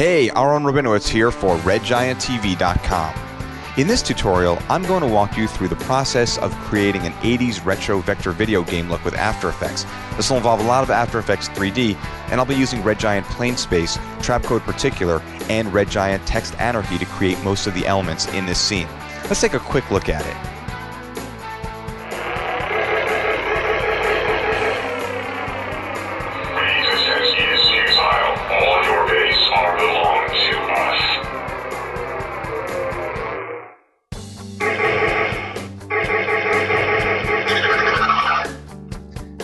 Hey, Aharon Rabinowitz here for RedGiantTV.com. In this tutorial, I'm going to walk you through the process of creating an 80s retro vector video game look with After Effects. This will involve a lot of After Effects 3D, and I'll be using Red Giant PlaneSpace, Trapcode Particular, and Red Giant Text Anarchy to create most of the elements in this scene. Let's take a quick look at it.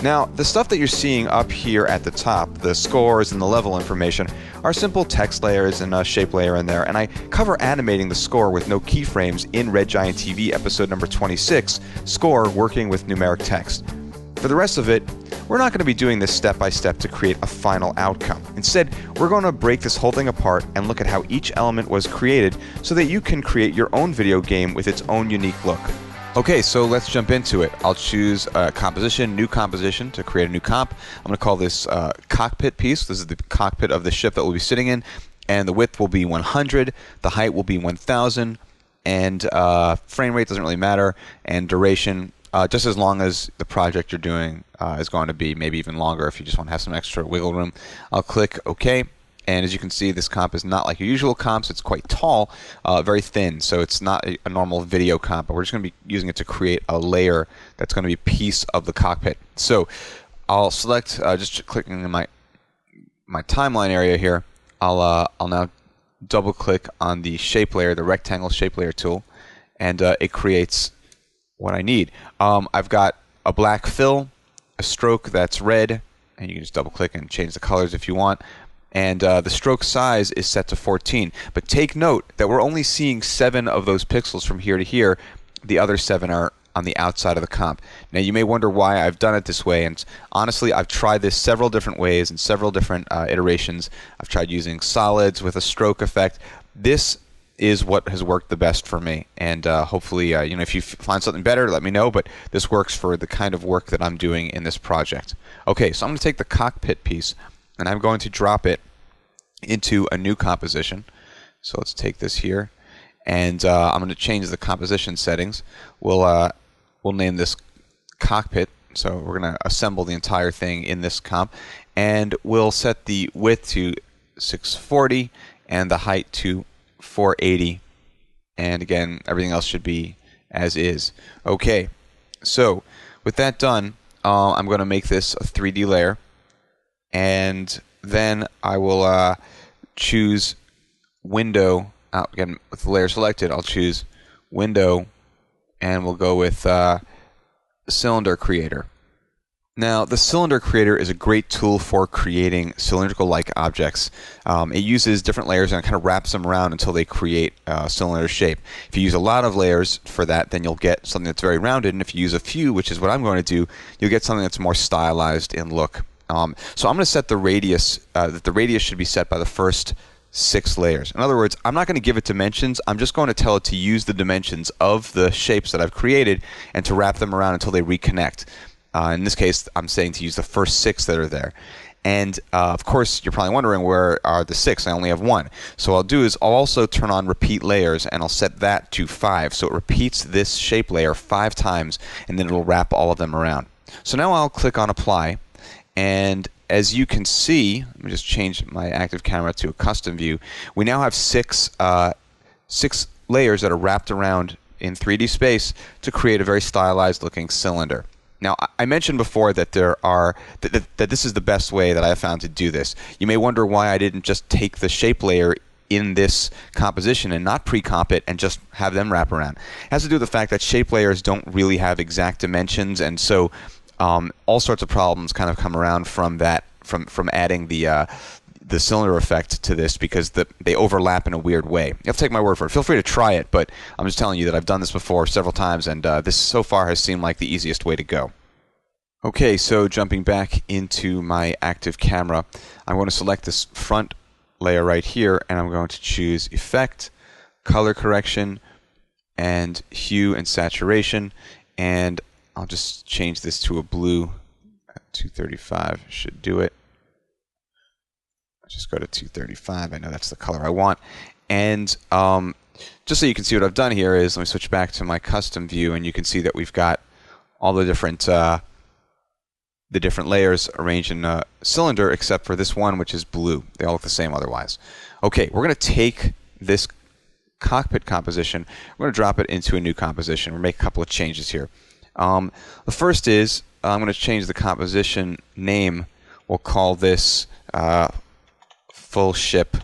Now, the stuff that you're seeing up here at the top, the scores and the level information, are simple text layers and a shape layer in there, and I cover animating the score with no keyframes in Red Giant TV episode number 26, Score Working with Numeric Text. For the rest of it, we're not going to be doing this step by step to create a final outcome. Instead, we're going to break this whole thing apart and look at how each element was created so that you can create your own video game with its own unique look. Okay, so let's jump into it. I'll choose a composition, new composition, to create a new comp. I'm going to call this Cockpit piece. This is the cockpit of the ship that we'll be sitting in, and the width will be 100, the height will be 1000, and frame rate doesn't really matter, and duration, just as long as the project you're doing is going to be maybe even longer if you just want to have some extra wiggle room. I'll click OK. And as you can see, this comp is not like your usual comps. It's quite tall, very thin, so it's not a normal video comp, but we're just going to be using it to create a layer that's going to be a piece of the cockpit. So I'll select, just clicking in my timeline area here, I'll now double click on the shape layer, the rectangle shape layer tool, and it creates what I need. I've got a black fill, a stroke that's red, and you can just double click and change the colors if you want. And the stroke size is set to 14. But take note that we're only seeing 7 of those pixels from here to here. The other 7 are on the outside of the comp. Now you may wonder why I've done it this way, and honestly I've tried this several different ways and several different iterations. I've tried using solids with a stroke effect. This is what has worked the best for me, and hopefully if you find something better, let me know, but this works for the kind of work that I'm doing in this project. Okay, so I'm going to take the cockpit piece and I'm going to drop it into a new composition. So let's take this here, and I'm going to change the composition settings. We'll name this cockpit. So we're going to assemble the entire thing in this comp, and we'll set the width to 640 and the height to 480. And again, everything else should be as is. Okay, so with that done, I'm going to make this a 3D layer. And then I will choose Window. Again, with the layer selected, I'll choose Window, and we'll go with Cylinder Creator. Now, the Cylinder Creator is a great tool for creating cylindrical-like objects. It uses different layers and it kind of wraps them around until they create a cylinder shape. If you use a lot of layers for that, then you'll get something that's very rounded, and if you use a few, which is what I'm going to do, you'll get something that's more stylized in look. So I'm going to set the radius, that the radius should be set by the first 6 layers. In other words, I'm not going to give it dimensions, I'm just going to tell it to use the dimensions of the shapes that I've created and to wrap them around until they reconnect. In this case, I'm saying to use the first 6 that are there. And of course, you're probably wondering, where are the 6? I only have 1. So what I'll do is I'll also turn on repeat layers, and I'll set that to 5. So it repeats this shape layer 5 times, and then it'll wrap all of them around. So now I'll click on Apply. And as you can see, let me just change my active camera to a custom view. We now have 6 layers that are wrapped around in 3D space to create a very stylized looking cylinder. Now, I mentioned before that that this is the best way that I have found to do this. You may wonder why I didn't just take the shape layer in this composition and not pre-comp it and just have them wrap around. It has to do with the fact that shape layers don't really have exact dimensions, and so all sorts of problems kind of come around from that, from adding the cylinder effect to this, because they overlap in a weird way. You have to take my word for it. Feel free to try it, but I'm just telling you that I've done this before several times, and this so far has seemed like the easiest way to go. Okay, so jumping back into my active camera, I'm going to select this front layer right here, and I'm going to choose Effect, Color Correction, and Hue and Saturation, and I'll just change this to a blue. 235 should do it. just go to 235. I know that's the color I want. And just so you can see what I've done here is, let me switch back to my custom view, and you can see that we've got all the different layers arranged in a cylinder, except for this one, which is blue. They all look the same otherwise. Okay, we're going to take this cockpit composition, we're going to drop it into a new composition. We'll make a couple of changes here. The first is, I'm going to change the composition name. We'll call this full ship,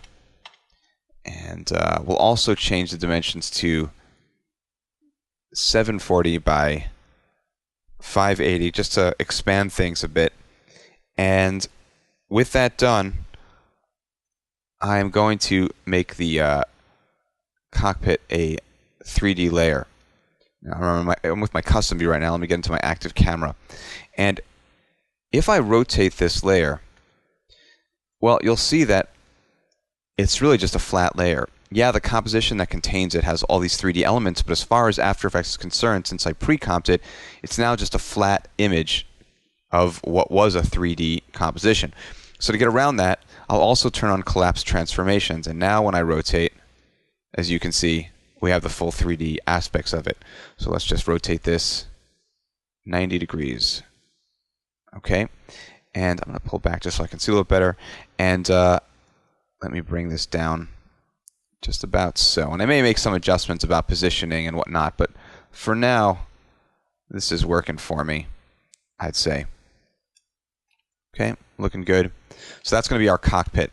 and we'll also change the dimensions to 740 by 580 just to expand things a bit. And with that done, I'm going to make the cockpit a 3D layer. Now, remember, I'm with my custom view right now. Let me get into my active camera. And if I rotate this layer, well, you'll see that it's really just a flat layer. Yeah, the composition that contains it has all these 3D elements, but as far as After Effects is concerned, since I pre-comped it, it's now just a flat image of what was a 3D composition. So to get around that, I'll also turn on collapse transformations, and now when I rotate, as you can see, we have the full 3D aspects of it. So let's just rotate this 90 degrees. Okay, and I'm going to pull back just so I can see a little better, and let me bring this down just about so. And I may make some adjustments about positioning and whatnot, but for now, this is working for me, I'd say. Okay, looking good. So that's going to be our cockpit.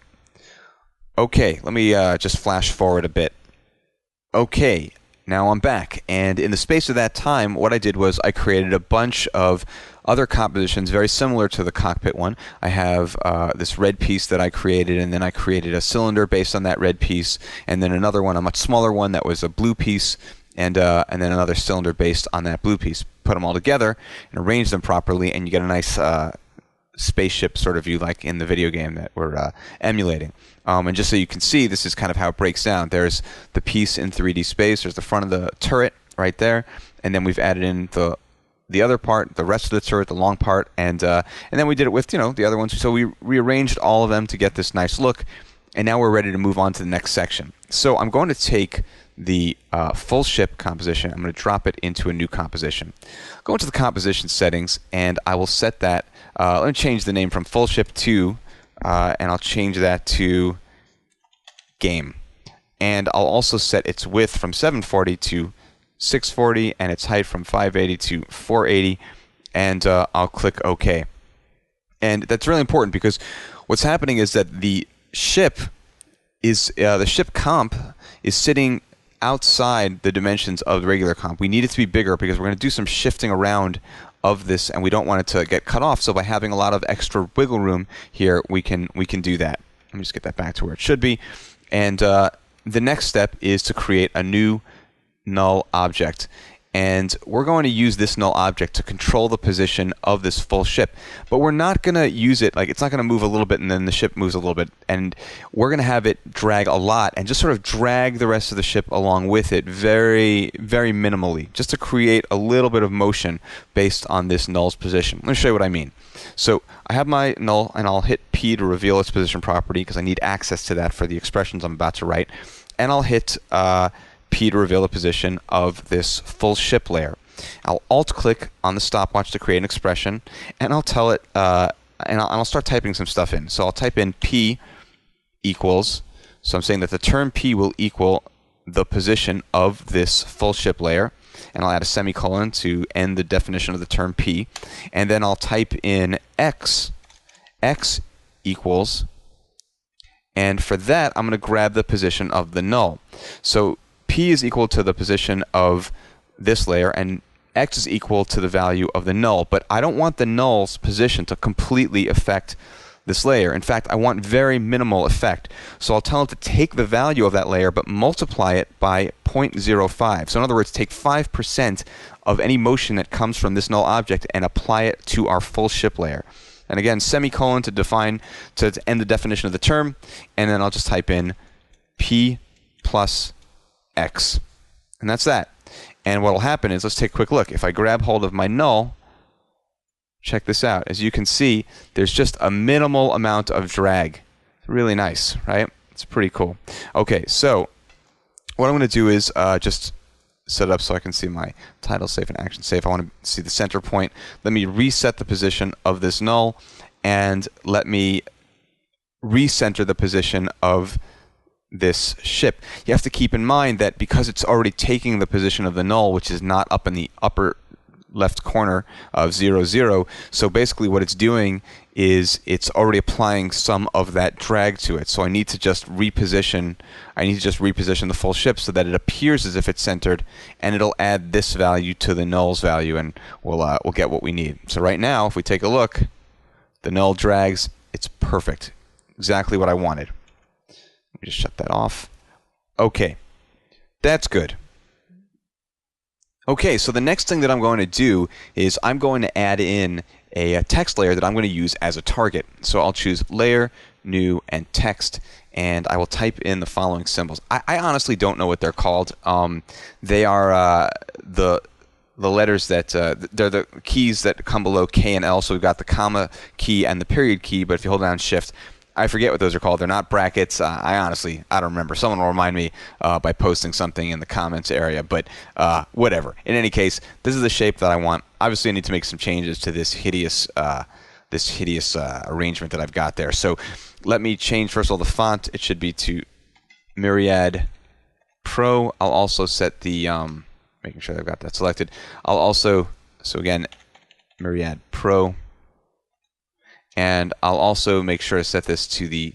Okay, let me just flash forward a bit. Okay, now I'm back, and in the space of that time, what I did was I created a bunch of other compositions very similar to the cockpit one. I have this red piece that I created, and then I created a cylinder based on that red piece, and then another one, a much smaller one that was a blue piece, and then another cylinder based on that blue piece. Put them all together and arrange them properly, and you get a nice spaceship sort of view like in the video game that we're emulating. And just so you can see, this is kind of how it breaks down. There's the piece in 3D space, there's the front of the turret right there, and then we've added in the other part, the rest of the turret, the long part, and then we did it with, the other ones. So we rearranged all of them to get this nice look, and now we're ready to move on to the next section. So I'm going to take the full ship composition, I'm going to drop it into a new composition. Go into the composition settings, and I will set that, let me change the name from full ship to, and I'll change that to game. And I'll also set its width from 740 to 640, and its height from 580 to 480, and I'll click OK. And that's really important because what's happening is that the ship comp is sitting outside the dimensions of the regular comp. We need it to be bigger because we're going to do some shifting around of this, and we don't want it to get cut off. So by having a lot of extra wiggle room here, we can do that. Let me just get that back to where it should be. And the next step is to create a new null object, and we're going to use this null object to control the position of this full ship, but we're not going to use it like it's not going to move a little bit and then the ship moves a little bit, and we're going to have it drag a lot and just sort of drag the rest of the ship along with it very, very minimally, just to create a little bit of motion based on this null's position. Let me show you what I mean. So I have my null, and I'll hit P to reveal its position property because I need access to that for the expressions I'm about to write, and I'll hit P to reveal the position of this full ship layer. I'll alt-click on the stopwatch to create an expression, and I'll tell it, and I'll start typing some stuff in. So I'll type in P equals, so I'm saying that the term P will equal the position of this full ship layer, and I'll add a semicolon to end the definition of the term P, and then I'll type in X equals, and for that I'm going to grab the position of the null. So P is equal to the position of this layer, and X is equal to the value of the null. But I don't want the null's position to completely affect this layer. In fact, I want very minimal effect. So I'll tell it to take the value of that layer, but multiply it by 0.05. So in other words, take 5% of any motion that comes from this null object and apply it to our full ship layer. And again, semicolon to end the definition of the term, and then I'll just type in P plus X. And that's that. And what will happen is, let's take a quick look. If I grab hold of my null, check this out. As you can see, there's just a minimal amount of drag. Really nice, right? It's pretty cool. Okay, so what I'm going to do is just set it up so I can see my title safe and action safe. I want to see the center point. Let me reset the position of this null, and let me recenter the position of this ship. You have to keep in mind that because it's already taking the position of the null, which is not up in the upper left corner of 0, 0, so basically what it's doing is it's already applying some of that drag to it. So I need to just reposition the full ship so that it appears as if it's centered, and it'll add this value to the null's value, and we'll get what we need. So right now, if we take a look, the null drags. It's perfect. Exactly what I wanted. Let me just shut that off. Okay. That's good. Okay, so the next thing that I'm going to do is I'm going to add in a text layer that I'm going to use as a target. So I'll choose Layer, New, and Text, and I will type in the following symbols. I honestly don't know what they're called. They are the letters that they're the keys that come below K and L. So we've got the comma key and the period key, but if you hold down Shift, I forget what those are called. They're not brackets. I honestly don't remember. Someone will remind me by posting something in the comments area, but whatever. In any case, this is the shape that I want. Obviously, I need to make some changes to this hideous arrangement that I've got there. So let me change, first of all, the font. It should be to Myriad Pro. I'll also set the, making sure I've got that selected. I'll also, so again, Myriad Pro. And I'll also make sure to set this to the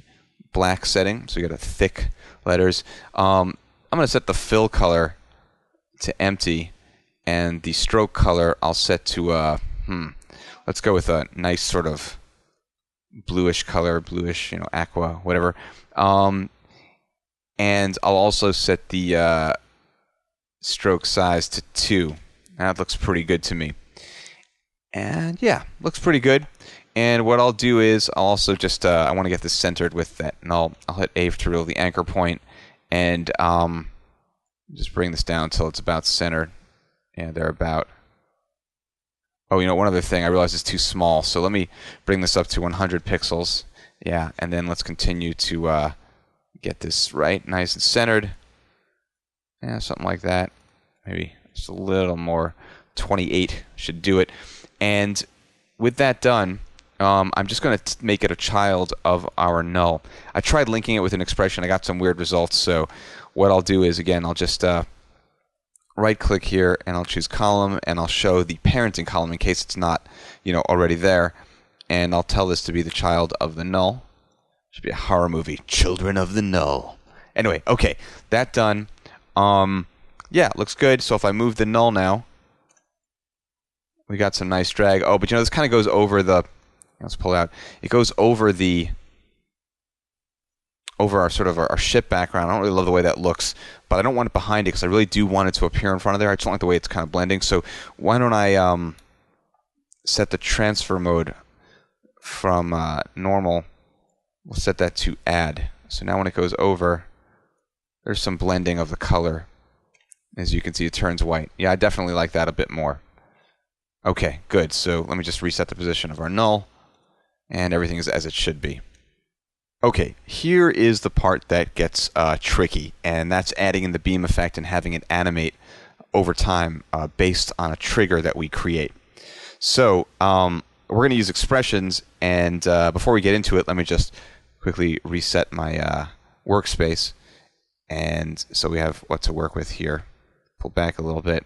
black setting, so you got a thick letters. I'm going to set the fill color to empty, and the stroke color I'll set to let's go with a nice sort of bluish color, bluish, aqua, whatever. And I'll also set the stroke size to 2. That looks pretty good to me. And yeah, looks pretty good. And what I'll do is I'll also just I want to get this centered with that, and I'll hit A to reveal the anchor point, and just bring this down until it's about centered. And they're about. Oh, one other thing I realized it's too small, so let me bring this up to 100 pixels. Yeah, and then let's continue to get this right, nice and centered. Yeah, something like that. Maybe just a little more. 28 should do it. And with that done, I'm just going to make it a child of our null. I tried linking it with an expression. I got some weird results. So what I'll do is, again, I'll just right-click here, and I'll choose column, and I'll show the parenting column in case it's not, already there. And I'll tell this to be the child of the null. Should be a horror movie, Children of the Null. Anyway, okay, that done. Yeah, looks good. So if I move the null now, we got some nice drag. Oh, but this kind of goes over the. Let's pull out. It goes over our sort of our ship background. I don't really love the way that looks, but I don't want it behind it because I really do want it to appear in front of there. I just don't like the way it's kind of blending. So why don't I set the transfer mode from normal? We'll set that to add. So now when it goes over, there's some blending of the color. As you can see, it turns white. Yeah, I definitely like that a bit more. Okay, good. So let me just reset the position of our null, and everything is as it should be. Okay, here is the part that gets tricky, and that's adding in the beam effect and having it animate over time based on a trigger that we create. So we're going to use expressions, and before we get into it, let me just quickly reset my workspace. And so we have what to work with here. Pull back a little bit.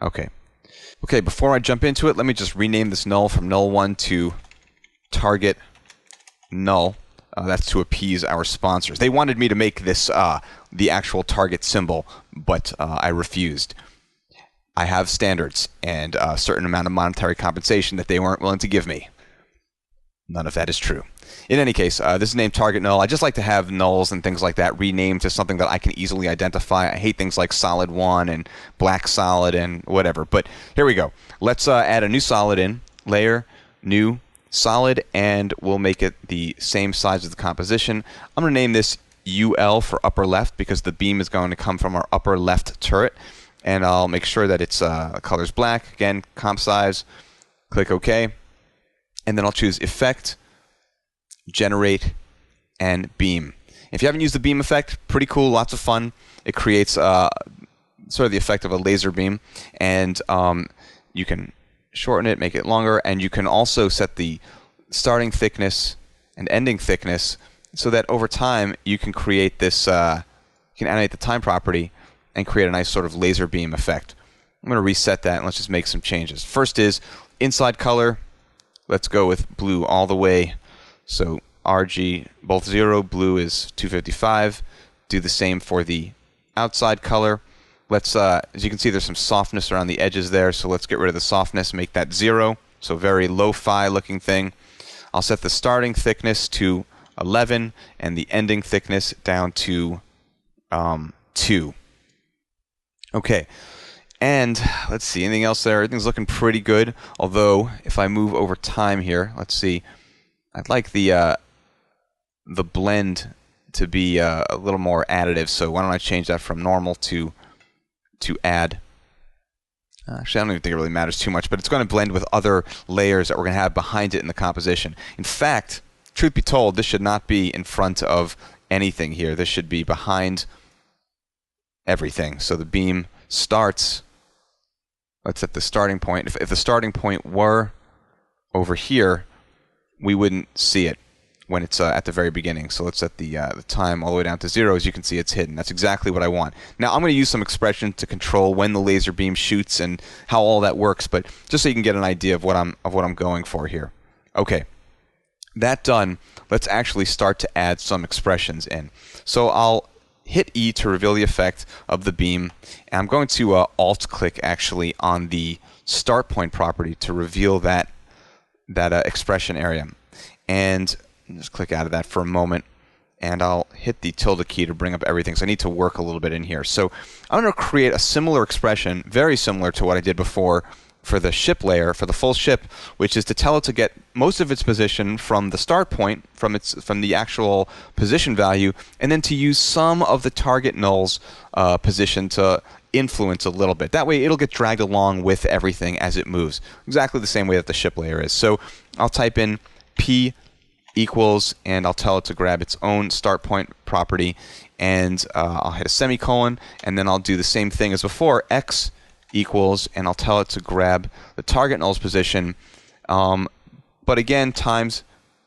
Okay. Okay, before I jump into it, let me just rename this null from null1 to target null. That's to appease our sponsors. They wanted me to make this the actual target symbol, but I refused. I have standards and a certain amount of monetary compensation that they weren't willing to give me. None of that is true. In any case, this is named target null. I just like to have nulls and things like that renamed to something that I can easily identify. I hate things like solid 1 and black solid and whatever. But here we go. Let's add a new solid in. Layer, new, solid, and we'll make it the same size as the composition. I'm going to name this UL for upper left because the beam is going to come from our upper left turret. And I'll make sure that its color's black. Again, comp size. Click OK. And then I'll choose Effect, Generate, and beam. If you haven't used the beam effect, pretty cool, lots of fun. It creates sort of the effect of a laser beam, and you can shorten it, make it longer, and you can also set the starting thickness and ending thickness so that over time you can create this, you can animate the time property and create a nice sort of laser beam effect. I'm going to reset that and let's just make some changes. First is inside color. Let's go with blue all the way. So RG both 0, blue is 255. Do the same for the outside color. Let's, as you can see, there's some softness around the edges there, so let's get rid of the softness, make that 0. So very lo-fi looking thing. I'll set the starting thickness to 11 and the ending thickness down to 2. Okay, and let's see, anything else there? Everything's looking pretty good, although if I move over time here, let's see, I'd like the blend to be a little more additive, so why don't I change that from normal to add. Actually, I don't even think it really matters too much, but it's going to blend with other layers that we're going to have behind it in the composition. In fact, truth be told, this should not be in front of anything here. This should be behind everything. So the beam starts, let's set the starting point. If the starting point were over here, we wouldn't see it when it's at the very beginning. So let's set the time all the way down to 0. As you can see, it's hidden. That's exactly what I want. Now I'm going to use some expression to control when the laser beam shoots and how all that works, but just so you can get an idea of what I'm going for here. Okay, that done, let's actually start to add some expressions in. So I'll hit E to reveal the effect of the beam, and I'm going to Alt-click actually on the start point property to reveal that expression area. And just click out of that for a moment, and I'll hit the tilde key to bring up everything. So I need to work a little bit in here. So I'm going to create a similar expression, very similar to what I did before for the ship layer, for the full ship, which is to tell it to get most of its position from the start point, from the actual position value, and then to use some of the target null's position to influence a little bit. That way it'll get dragged along with everything as it moves, exactly the same way that the ship layer is. So I'll type in P equals, and I'll tell it to grab its own start point property, and I'll hit a semicolon, and then I'll do the same thing as before, X equals, and I'll tell it to grab the target null's position, but again times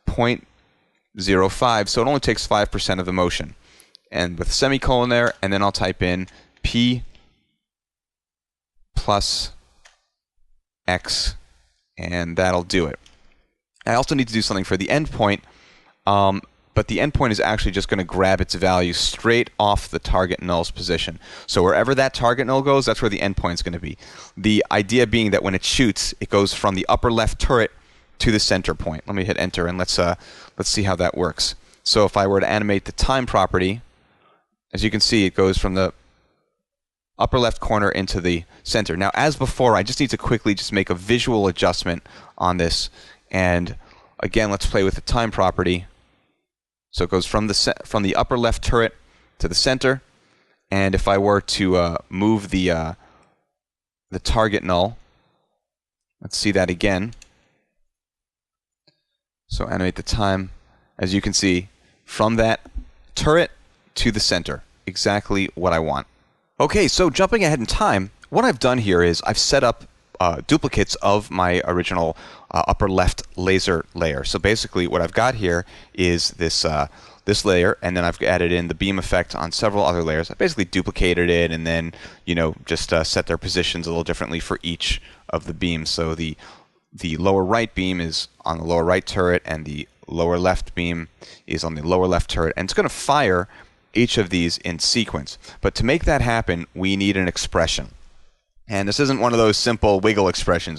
0.05, so it only takes 5% of the motion, and with a semicolon there, and then I'll type in P plus X, and that'll do it. I also need to do something for the endpoint, but the endpoint is actually just going to grab its value straight off the target null's position. So wherever that target null goes, that's where the endpoint is going to be. The idea being that when it shoots, it goes from the upper left turret to the center point. Let me hit enter, and let's see how that works. So if I were to animate the time property, as you can see, it goes from the upper left corner into the center. Now, as before, I just need to quickly just make a visual adjustment on this. And again, let's play with the time property. So it goes from the upper left turret to the center. And if I were to move the target null, let's see that again. So animate the time, as you can see, from that turret to the center. Exactly what I want. Okay, so jumping ahead in time, what I've done here is I've set up duplicates of my original upper left laser layer. So basically what I've got here is this layer, and then I've added in the beam effect on several other layers. I basically duplicated it and then, just set their positions a little differently for each of the beams. So the lower right beam is on the lower right turret, and the lower left beam is on the lower left turret, and it's going to fire each of these in sequence. But to make that happen, we need an expression. And this isn't one of those simple wiggle expressions.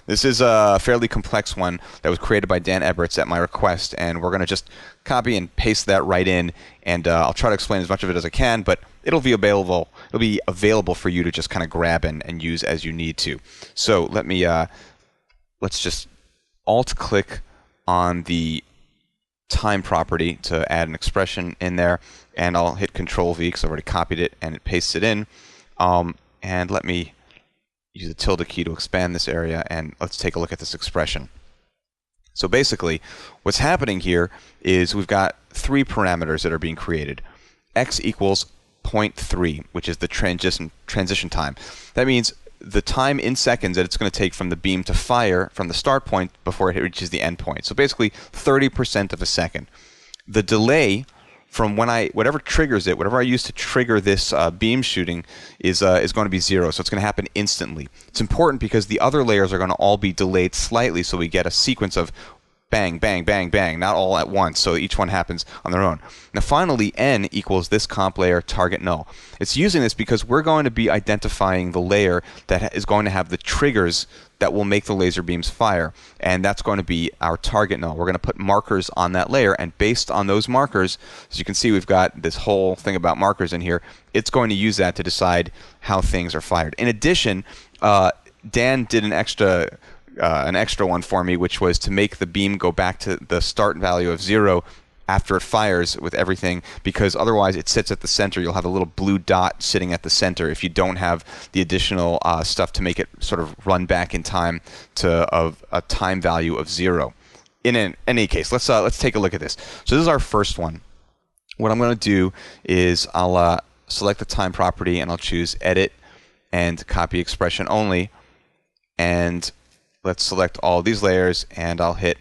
This is a fairly complex one that was created by Dan Eberts at my request, and we're going to just copy and paste that right in, and I'll try to explain as much of it as I can, but it'll be available. It'll be available for you to just kind of grab and use as you need to. So let me let's just Alt-click on the time property to add an expression in there, and I'll hit Control-V because I've already copied it and it pastes it in. And let me use the tilde key to expand this area, and let's take a look at this expression. So basically, what's happening here is we've got three parameters that are being created. X equals 0.3, which is the transition time. That means the time in seconds that it's going to take from the beam to fire from the start point before it reaches the end point. So basically 30% of a second. The delay from whatever triggers it, whatever I use to trigger this beam shooting is going to be 0. So it's going to happen instantly. It's important because the other layers are going to all be delayed slightly, so we get a sequence of bang, bang, bang, bang, not all at once, so each one happens on their own. Now finally, n equals this comp layer target null. It's using this because we're going to be identifying the layer that is going to have the triggers that will make the laser beams fire, and that's going to be our target null. We're going to put markers on that layer, and based on those markers, as you can see, we've got this whole thing about markers in here. It's going to use that to decide how things are fired. In addition, Dan did an extra one for me, which was to make the beam go back to the start value of 0 after it fires with everything, because otherwise it sits at the center. You'll have a little blue dot sitting at the center if you don't have the additional stuff to make it sort of run back in time to a time value of 0. In any case, let's take a look at this. So this is our first one. What I'm going to do is I'll select the time property, and I'll choose Edit and Copy Expression Only, and let's select all of these layers, and I'll hit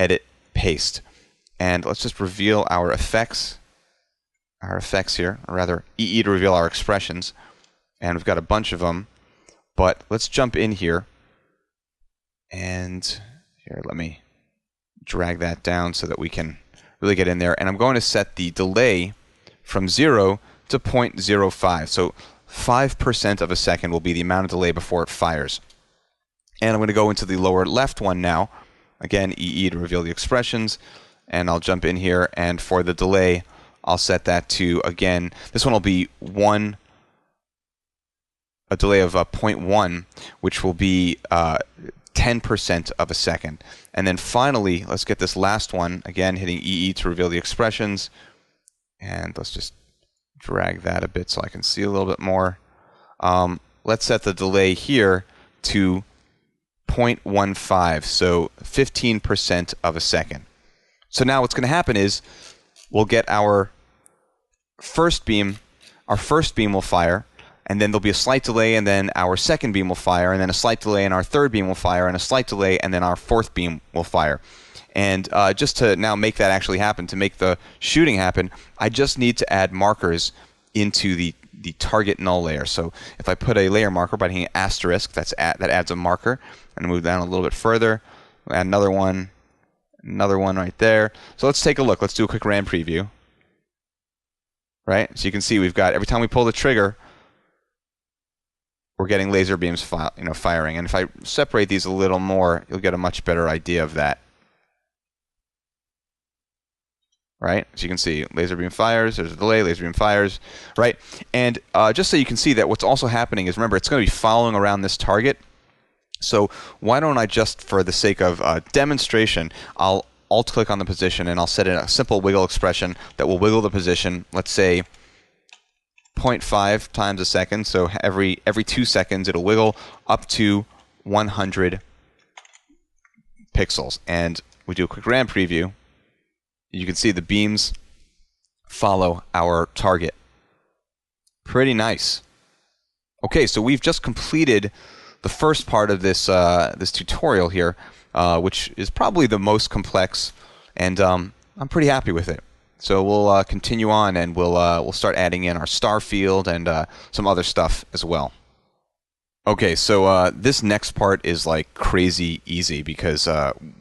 Edit Paste. And let's just reveal our effects here, or rather EE to reveal our expressions. And we've got a bunch of them, but let's jump in here. And here, let me drag that down so that we can really get in there. And I'm going to set the delay from 0 to 0.05. So 5% of a second will be the amount of delay before it fires. And I'm going to go into the lower left one now. Again, EE to reveal the expressions. And I'll jump in here, and for the delay, I'll set that to, again, this one will be a delay of 0.1, which will be 10% of a second. And then finally, let's get this last one, again, hitting EE to reveal the expressions. And let's just drag that a bit so I can see a little bit more. Let's set the delay here to 0.15, so 15% of a second. So now what's going to happen is we'll get our first beam will fire, and then there'll be a slight delay, and then our second beam will fire, and then a slight delay, and our third beam will fire, and a slight delay, and then our fourth beam will fire. And just to now make that actually happen, to make the shooting happen, I just need to add markers into the target null layer. So if I put a layer marker by hitting asterisk, that adds a marker, and move down a little bit further, add another one right there. So let's take a look. Let's do a quick RAM preview. Right? So you can see we've got, every time we pull the trigger, we're getting laser beams firing. And if I separate these a little more, you'll get a much better idea of that. Right? So you can see laser beam fires, there's a delay, laser beam fires, right? And just so you can see that what's also happening is, remember, it's going to be following around this target. So why don't I just, for the sake of demonstration, I'll alt-click on the position, and I'll set in a simple wiggle expression that will wiggle the position, let's say 0.5 times a second. So every 2 seconds it'll wiggle up to 100 pixels. And we do a quick RAM preview. You can see the beams follow our target. Pretty nice. Okay, so we've just completed the first part of this this tutorial here, which is probably the most complex, and I'm pretty happy with it. So we'll continue on, and we'll start adding in our star field and some other stuff as well. Okay, so this next part is like crazy easy because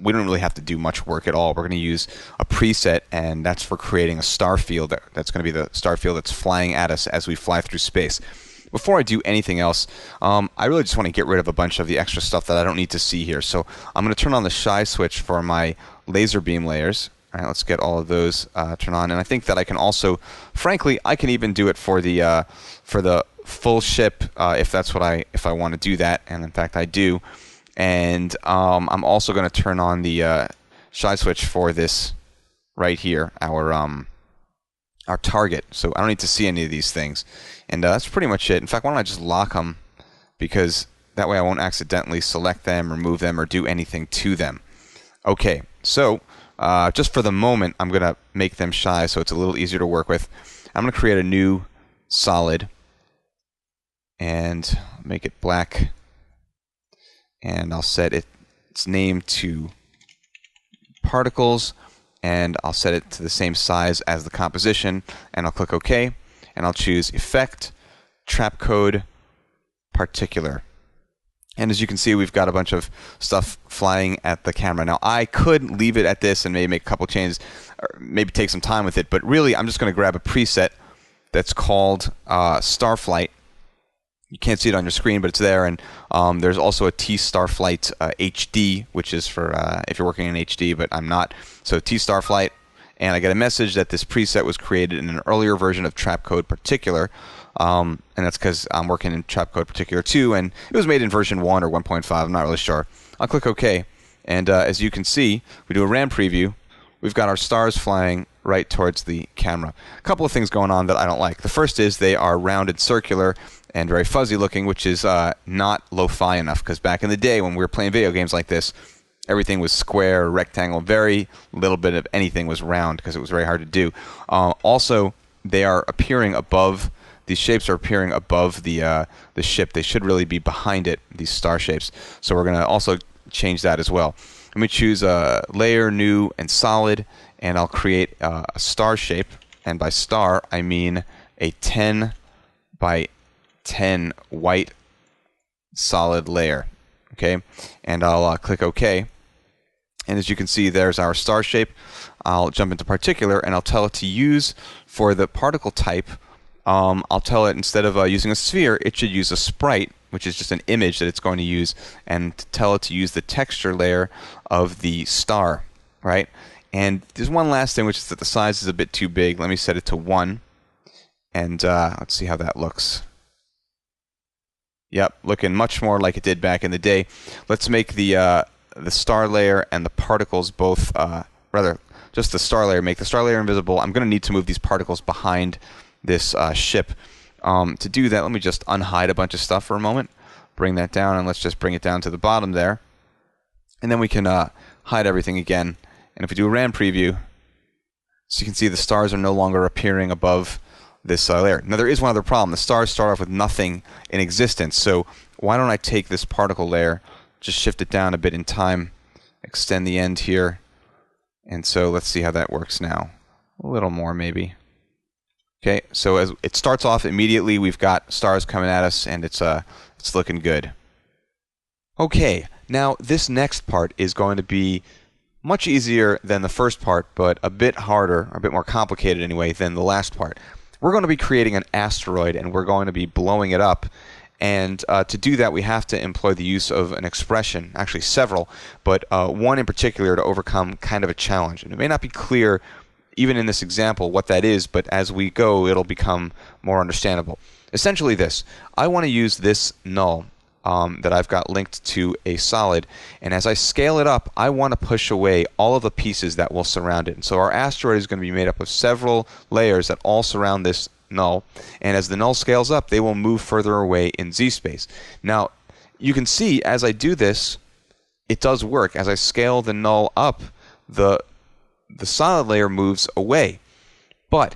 we don't really have to do much work at all. We're going to use a preset, and that's for creating a star field. That's going to be the star field that's flying at us as we fly through space. Before I do anything else, I really just want to get rid of a bunch of the extra stuff that I don't need to see here. So I'm going to turn on the shy switch for my laser beam layers. All right, let's get all of those turned on. And I think that I can also, frankly, I can even do it for the full ship if that's what I want to do that. And in fact, I do. And I'm also going to turn on the shy switch for this right here, our target. So I don't need to see any of these things. And that's pretty much it. In fact, why don't I just lock them, because that way I won't accidentally select them or move them or do anything to them. Okay, so just for the moment, I'm going to make them shy so it's a little easier to work with. I'm going to create a new solid and make it black. And I'll set its name to particles, and I'll set it to the same size as the composition, and I'll click OK, and I'll choose Effect, Trapcode, Particular. And as you can see, we've got a bunch of stuff flying at the camera. Now, I could leave it at this and maybe make a couple changes, or maybe take some time with it, but really, I'm just going to grab a preset that's called Starflight. You can't see it on your screen, but it's there, and there's also a T-Starflight HD, which is for if you're working in HD, but I'm not. So T-Starflight, and I get a message that this preset was created in an earlier version of Trapcode Particular, and that's because I'm working in Trapcode Particular 2, and it was made in version 1 or 1.5, I'm not really sure. I'll click OK, and as you can see, we do a RAM preview, we've got our stars flying right towards the camera. A couple of things going on that I don't like. The first is they are rounded circular and very fuzzy looking, which is not lo-fi enough, because back in the day when we were playing video games like this, everything was square, rectangle, very little bit of anything was round because it was very hard to do. Also, they are appearing above, these shapes are appearing above the ship. They should really be behind it, these star shapes. So we're going to also change that as well. Let me choose Layer, New, and Solid, and I'll create a star shape. And by star, I mean a 10 by 10 white solid layer. Okay, and I'll click OK. And as you can see, there's our star shape. I'll jump into Particular, and I'll tell it to use, for the particle type, I'll tell it instead of using a sphere, it should use a sprite, which is just an image that it's going to use, and tell it to use the texture layer of the star, right? And there's one last thing, which is that the size is a bit too big. Let me set it to 1, and let's see how that looks. Yep, looking much more like it did back in the day. Let's make the star layer and the particles both, rather, just the star layer. Make the star layer invisible. I'm going to need to move these particles behind this ship. To do that, let me just unhide a bunch of stuff for a moment. Bring that down, and let's just bring it down to the bottom there. And then we can hide everything again. And if we do a RAM preview, so you can see the stars are no longer appearing above this layer. Now, there is one other problem. The stars start off with nothing in existence. So why don't I take this particle layer, just shift it down a bit in time, extend the end here, and so let's see how that works now. A little more, maybe. Okay, so as it starts off immediately, we've got stars coming at us, and it's looking good. Okay, now this next part is going to be much easier than the first part, but a bit harder, or a bit more complicated anyway, than the last part. We're going to be creating an asteroid, and we're going to be blowing it up. And to do that, we have to employ the use of an expression, actually several, but one in particular to overcome kind of a challenge. And it may not be clear, even in this example, what that is, but as we go, it'll become more understandable. Essentially this, I want to use this null that I've got linked to a solid, and as I scale it up, I want to push away all of the pieces that will surround it. And so our asteroid is going to be made up of several layers that all surround this null, and as the null scales up, they will move further away in z-space. Now, you can see as I do this, it does work. As I scale the null up, the solid layer moves away. But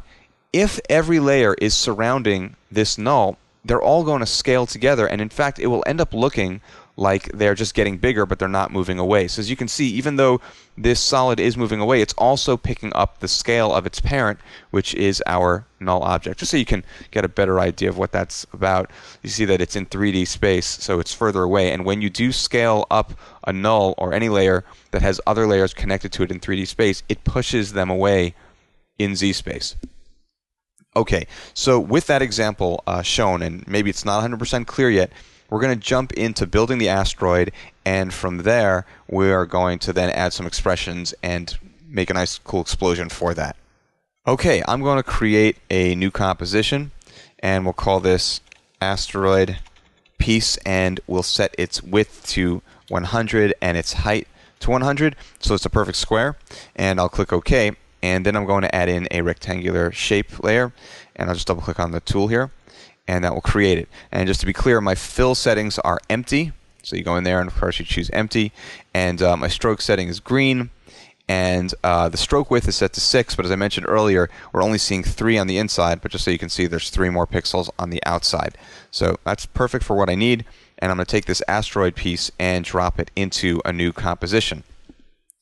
if every layer is surrounding this null, they're all going to scale together, and in fact, it will end up looking like they're just getting bigger, but they're not moving away. So as you can see, even though this solid is moving away, it's also picking up the scale of its parent, which is our null object. Just so you can get a better idea of what that's about, you see that it's in 3D space, so it's further away. And when you do scale up a null or any layer that has other layers connected to it in 3D space, it pushes them away in z-space. Okay, so with that example shown, and maybe it's not 100% clear yet, we're going to jump into building the asteroid, and from there we are going to then add some expressions and make a nice cool explosion for that. Okay, I'm going to create a new composition, and we'll call this asteroid piece, and we'll set its width to 100 and its height to 100, so it's a perfect square, and I'll click OK. And then I'm going to add in a rectangular shape layer, and I'll just double click on the tool here, and that will create it. And just to be clear, my fill settings are empty, so you go in there and of course you choose empty, and my stroke setting is green, and the stroke width is set to 6, but as I mentioned earlier, we're only seeing 3 on the inside, but just so you can see, there's 3 more pixels on the outside. So that's perfect for what I need, and I'm going to take this asteroid piece and drop it into a new composition.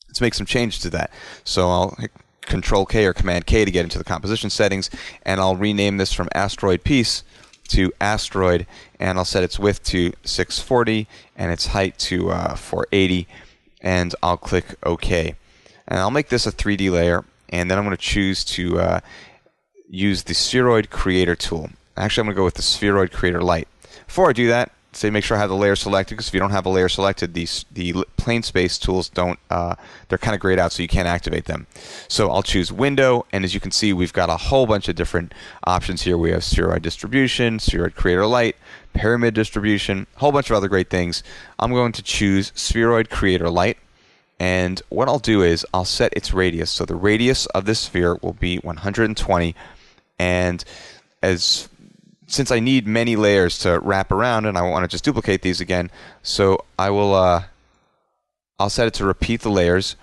Let's make some changes to that. So I'll hit Control K or Command K to get into the composition settings, and I'll rename this from asteroid piece to asteroid, and I'll set its width to 640 and its height to 480, and I'll click OK. And I'll make this a 3D layer, and then I'm going to choose to use the Spheroid Creator tool. Actually, I'm going to go with the Spheroid Creator Light. Before I do that, say make sure I have the layer selected, because if you don't have a layer selected, the PlaneSpace tools don't, they're kind of grayed out, so you can't activate them. So I'll choose Window, and as you can see, we've got a whole bunch of different options here. We have Spheroid Distribution, Spheroid Creator Light, Pyramid Distribution, a whole bunch of other great things. I'm going to choose Spheroid Creator Light, and what I'll do is I'll set its radius. So the radius of this sphere will be 120, and since I need many layers to wrap around, and I want to just duplicate these again, so I will I'll set it to repeat the layers,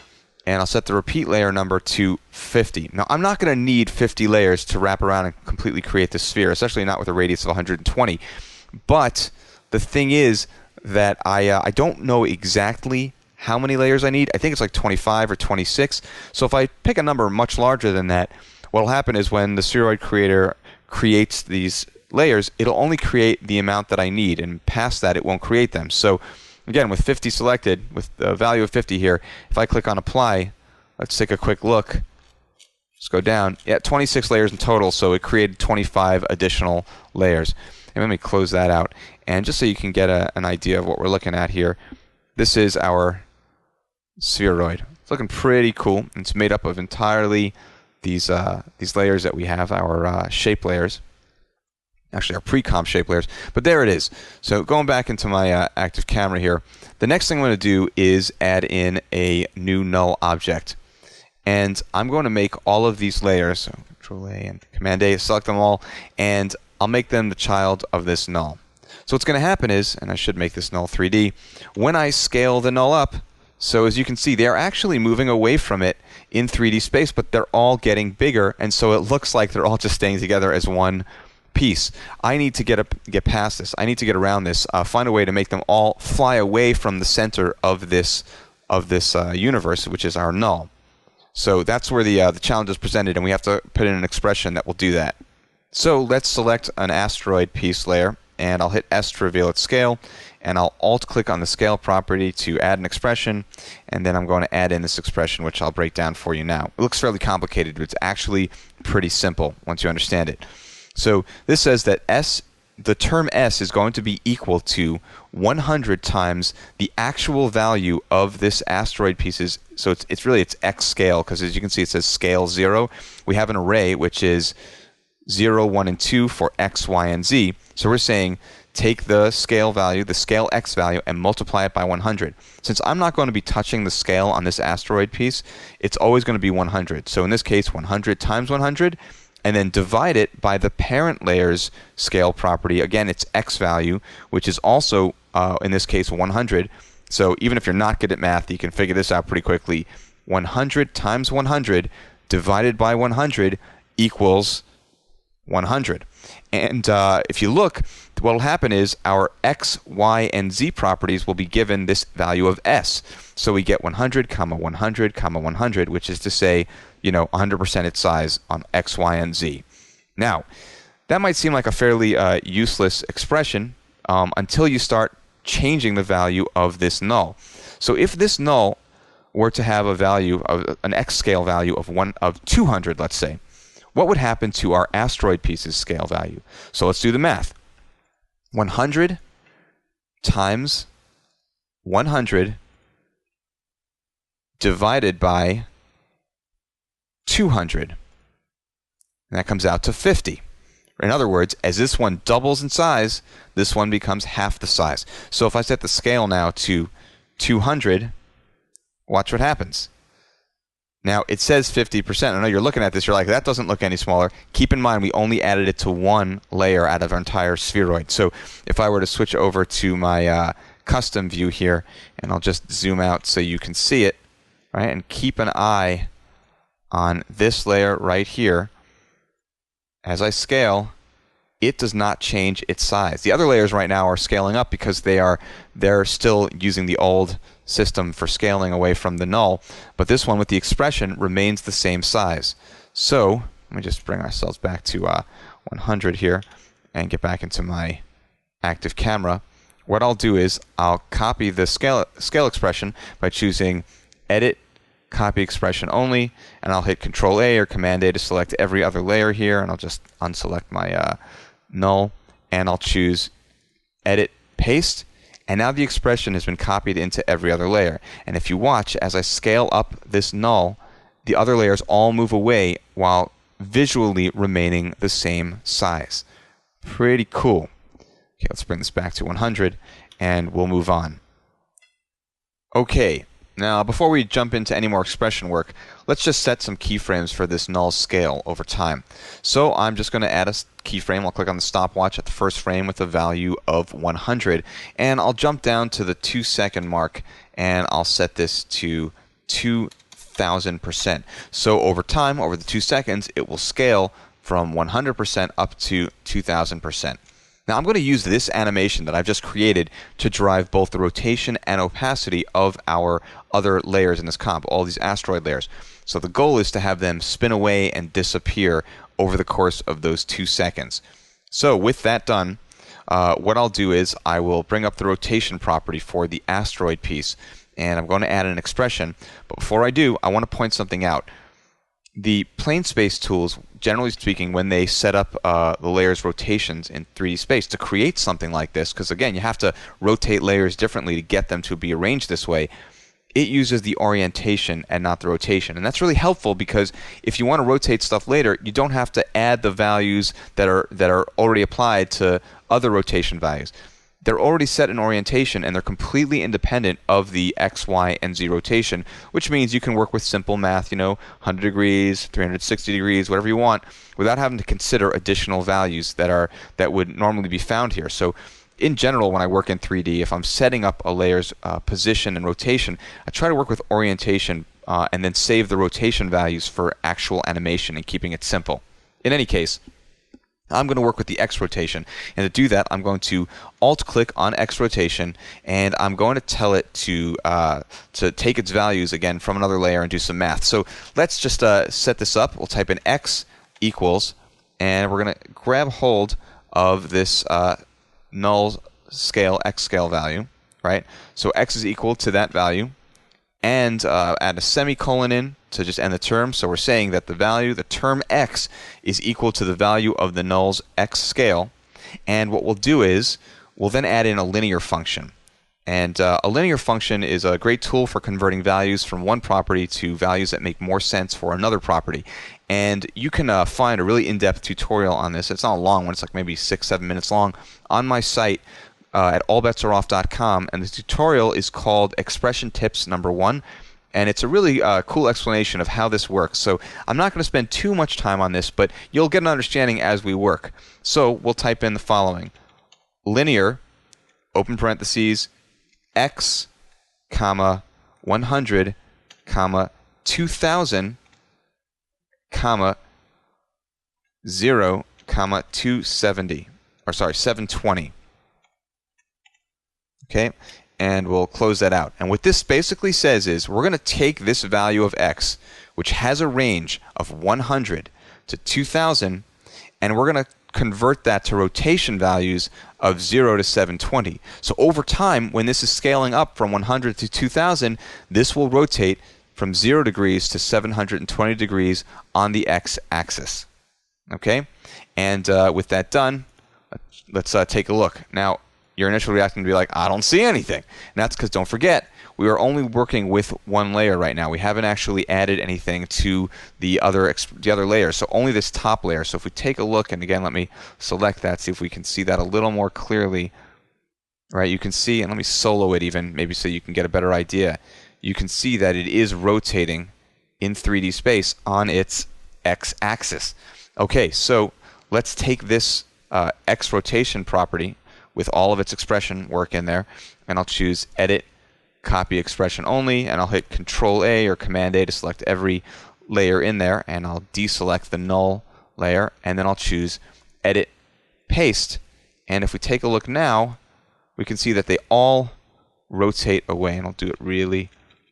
and I'll set the repeat layer number to 50. Now I'm not going to need 50 layers to wrap around and completely create this sphere, especially not with a radius of 120. But the thing is that I don't know exactly how many layers I need. I think it's like 25 or 26. So if I pick a number much larger than that, what will happen is when the Spheroid Creator creates these layers, it'll only create the amount that I need, and past that it won't create them. So again, with 50 selected, with the value of 50 here, if I click on Apply, let's take a quick look. Let's go down. Yeah, 26 layers in total, so it created 25 additional layers. And let me close that out. And just so you can get an idea of what we're looking at here, this is our spheroid. It's looking pretty cool. It's made up of entirely these layers that we have, our shape layers. Actually, our pre-comp shape layers, but there it is. So going back into my active camera here, the next thing I'm going to do is add in a new null object. And I'm going to make all of these layers, so Control A and Command A, select them all, and I'll make them the child of this null. So what's going to happen is, and I should make this null 3D, when I scale the null up, so as you can see, they're actually moving away from it in 3D space, but they're all getting bigger, and so it looks like they're all just staying together as one piece. I need to get past this. I need to get around this. Find a way to make them all fly away from the center of this universe, which is our null. So that's where the challenge is presented, and we have to put in an expression that will do that. So let's select an asteroid piece layer, and I'll hit S to reveal its scale, and I'll alt-click on the scale property to add an expression, and then I'm going to add in this expression, which I'll break down for you now. It looks fairly complicated, but it's actually pretty simple once you understand it. So this says that the term S is going to be equal to 100 times the actual value of this asteroid pieces. So it's really its X scale, because as you can see it says scale 0. We have an array which is 0, 1, and 2 for X, Y, and Z. So we're saying take the scale value, the scale X value, and multiply it by 100. Since I'm not going to be touching the scale on this asteroid piece, it's always going to be 100. So in this case, 100 times 100, and then divide it by the parent layer's scale property. Again, it's X value, which is also, in this case, 100. So even if you're not good at math, you can figure this out pretty quickly. 100 times 100 divided by 100 equals 100. And if you look, what will happen is our X, Y, and Z properties will be given this value of S. So we get 100, 100, 100, which is to say, 100% its size on X, Y, and Z. Now, that might seem like a fairly useless expression until you start changing the value of this null. So if this null were to have a value of an X scale value of 200, let's say, what would happen to our asteroid piece's scale value? So let's do the math. 100 times 100 divided by 200. And that comes out to 50. In other words, as this one doubles in size, this one becomes half the size. So if I set the scale now to 200, watch what happens. Now, it says 50%. I know you're looking at this, you're like, that doesn't look any smaller. Keep in mind, we only added it to one layer out of our entire spheroid. So if I were to switch over to my custom view here, and I'll just zoom out so you can see it. right? And keep an eye on this layer right here. As I scale, it does not change its size. The other layers right now are scaling up because they're still using the old system for scaling away from the null, but this one with the expression remains the same size. So let me just bring ourselves back to 100 here and get back into my active camera. What I'll do is I'll copy the scale expression by choosing Edit, Copy Expression Only, and I'll hit Control A or Command A to select every other layer here, and I'll just unselect my null, and I'll choose Edit, Paste, and now the expression has been copied into every other layer. And if you watch, as I scale up this null, the other layers all move away while visually remaining the same size. Pretty cool. Okay, let's bring this back to 100, and we'll move on. Okay. Now, before we jump into any more expression work, let's just set some keyframes for this null scale over time. So I'm just going to add a keyframe. I'll click on the stopwatch at the first frame with a value of 100, and I'll jump down to the 2-second mark, and I'll set this to 2000%. So over time, over the 2 seconds, it will scale from 100% up to 2000%. Now I'm going to use this animation that I've just created to drive both the rotation and opacity of our other layers in this comp, all these asteroid layers. So the goal is to have them spin away and disappear over the course of those 2 seconds. So with that done, what I'll do is I will bring up the rotation property for the asteroid piece, and I'm going to add an expression. But before I do, I want to point something out. The PlaneSpace tools, generally speaking, when they set up the layers rotations in 3D space to create something like this, because again, you have to rotate layers differently to get them to be arranged this way, it uses the orientation and not the rotation. And that's really helpful because if you want to rotate stuff later, you don't have to add the values that are already applied to other rotation values. They're already set in orientation, and they're completely independent of the X, Y, and Z rotation, which means you can work with simple math, 100 degrees, 360 degrees, whatever you want, without having to consider additional values that would normally be found here. So in general, when I work in 3D, if I'm setting up a layer's position and rotation, I try to work with orientation and then save the rotation values for actual animation and keeping it simple. In any case, I'm going to work with the X rotation, and to do that, I'm going to Alt-click on X rotation, and I'm going to tell it to take its values again from another layer and do some math. So let's just set this up. We'll type in X equals, and we're going to grab hold of this null scale X scale value, right? So X is equal to that value, and add a semicolon in to just end the term. So we're saying that the term X, is equal to the value of the null's X scale. And what we'll do is we'll then add in a linear function. And a linear function is a great tool for converting values from one property to values that make more sense for another property. And you can find a really in-depth tutorial on this. It's not a long one. It's like maybe 6-7 minutes long on my site at allbetsareoff.com, and the tutorial is called Expression Tips Number 1, and it's a really cool explanation of how this works. So I'm not going to spend too much time on this, but you'll get an understanding as we work. So we'll type in the following: linear, open parentheses, X, comma, 100, comma, 2000, comma, 0, comma, 270, or sorry, 720. Okay, and we'll close that out. And what this basically says is we're going to take this value of X, which has a range of 100 to 2000, and we're going to convert that to rotation values of 0 to 720. So over time, when this is scaling up from 100 to 2000, this will rotate from 0 degrees to 720 degrees on the X-axis. Okay, and with that done, let's take a look. Now, your initial reaction would be like, I don't see anything. And that's because, don't forget, we are only working with one layer right now. We haven't actually added anything to the other layers, so only this top layer. So if we take a look, and again, let me select that, see if we can see that a little more clearly. Right, you can see, and let me solo it even, maybe so you can get a better idea. You can see that it is rotating in 3D space on its X-axis. Okay, so let's take this X rotation property with all of its expression work in there, and I'll choose Edit, copy expression only, and I'll hit Control A or Command A to select every layer in there, and I'll deselect the null layer, and then I'll choose Edit, Paste. And if we take a look now, we can see that they all rotate away, and I'll do it really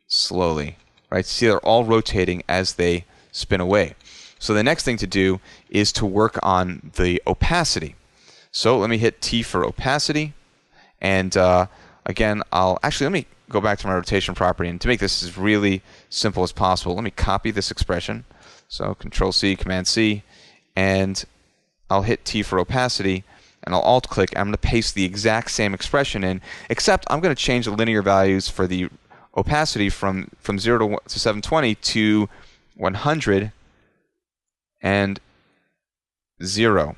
slowly. Right? See, they're all rotating as they spin away. So the next thing to do is to work on the opacity. So let me hit T for opacity, and again, let me go back to my rotation property, and to make this as really simple as possible, let me copy this expression. So Control C, Command C, and I'll hit T for opacity, and I'll alt click. I'm going to paste the exact same expression in, except I'm going to change the linear values for the opacity from 0 to 720 to 100 and 0.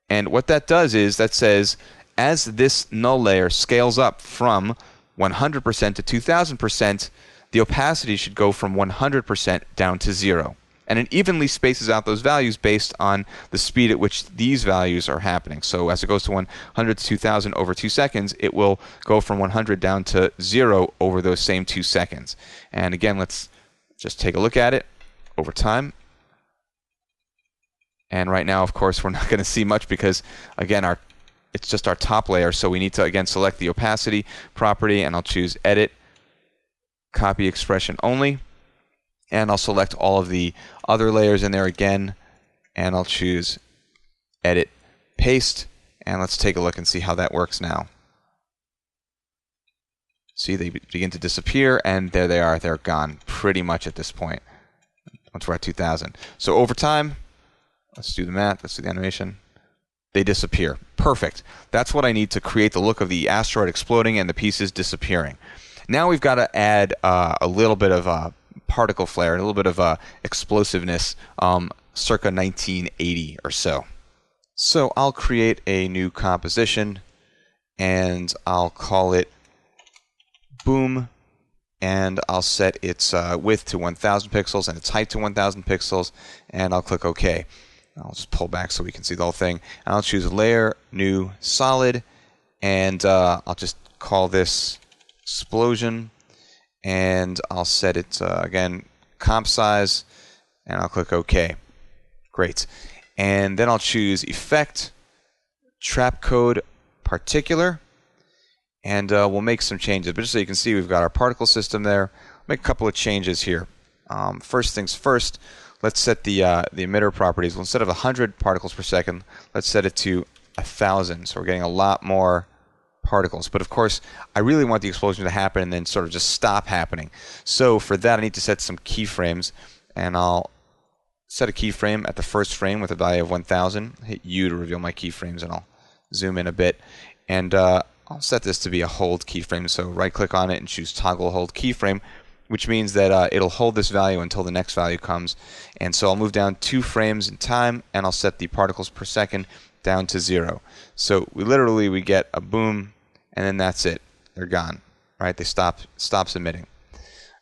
And what that does is that says as this null layer scales up from 100% to 2000%, the opacity should go from 100% down to 0. And it evenly spaces out those values based on the speed at which these values are happening. So as it goes to 100 to 2000 over 2 seconds, it will go from 100 down to 0 over those same 2 seconds. And again, let's just take a look at it over time. And right now, of course, we're not going to see much because, again, it's just our top layer. So we need to, again, select the opacity property, and I'll choose Edit, Copy Expression Only. And I'll select all of the other layers in there again, and I'll choose Edit, Paste, and let's take a look and see how that works now. See, they begin to disappear, and there they are. They're gone pretty much at this point once we're at 2000. So over time, let's do the math, let's do the animation. They disappear. Perfect. That's what I need to create the look of the asteroid exploding and the pieces disappearing. Now we've got to add a little bit of particle flare, a little bit of explosiveness, circa 1980 or so. So I'll create a new composition, and I'll call it Boom, and I'll set its width to 1000 pixels and its height to 1000 pixels, and I'll click OK. I'll just pull back so we can see the whole thing. And I'll choose Layer, New, Solid, and I'll just call this Explosion, and I'll set it, again, comp size, and I'll click OK. Great. And then I'll choose Effect, Trap Code, Particular, and we'll make some changes. But just so you can see, we've got our particle system there. Make a couple of changes here. First things first, let's set the emitter properties. Well, instead of 100 particles per second, let's set it to 1000. So we're getting a lot more particles. But of course, I really want the explosion to happen and then sort of just stop happening. So for that, I need to set some keyframes, and I'll set a keyframe at the first frame with a value of 1000. Hit U to reveal my keyframes, and I'll zoom in a bit. And I'll set this to be a hold keyframe. So right-click on it and choose Toggle Hold Keyframe, which means that it'll hold this value until the next value comes. And so I'll move down 2 frames in time, and I'll set the particles per second down to 0. So we get a boom, and then that's it. They're gone. Right? They stops emitting.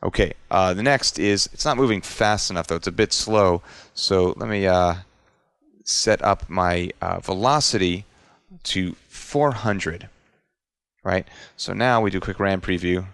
Okay. The next is, it's not moving fast enough though. It's a bit slow. So let me set up my velocity to 400. Right? So now we do a quick RAM preview.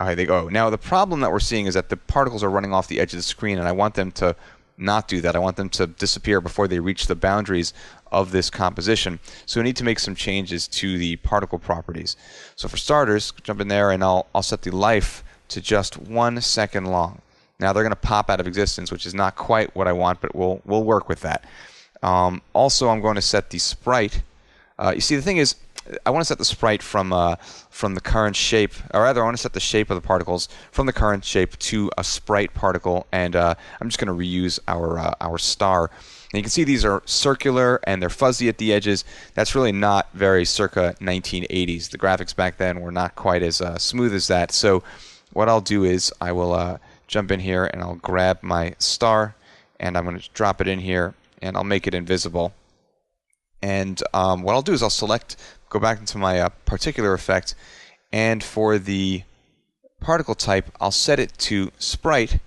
Alright, they go. Now the problem that we're seeing is that the particles are running off the edge of the screen, and I want them to not do that. I want them to disappear before they reach the boundaries of this composition. So we need to make some changes to the particle properties. So for starters, jump in there, and I'll set the life to just 1 second long. Now they're going to pop out of existence, which is not quite what I want, but we'll work with that. Also, I'm going to set the sprite. You see, the thing is, I want to set the sprite from the current shape, or rather, I want to set the shape of the particles from the current shape to a sprite particle, and I'm just going to reuse our star. And you can see these are circular and they're fuzzy at the edges. That's really not very circa 1980s. The graphics back then were not quite as smooth as that. So what I'll do is I will jump in here and I'll grab my star, and I'm going to drop it in here, and I'll make it invisible. And what I'll do is I'll go back into my particular effect, and for the particle type, I'll set it to sprite,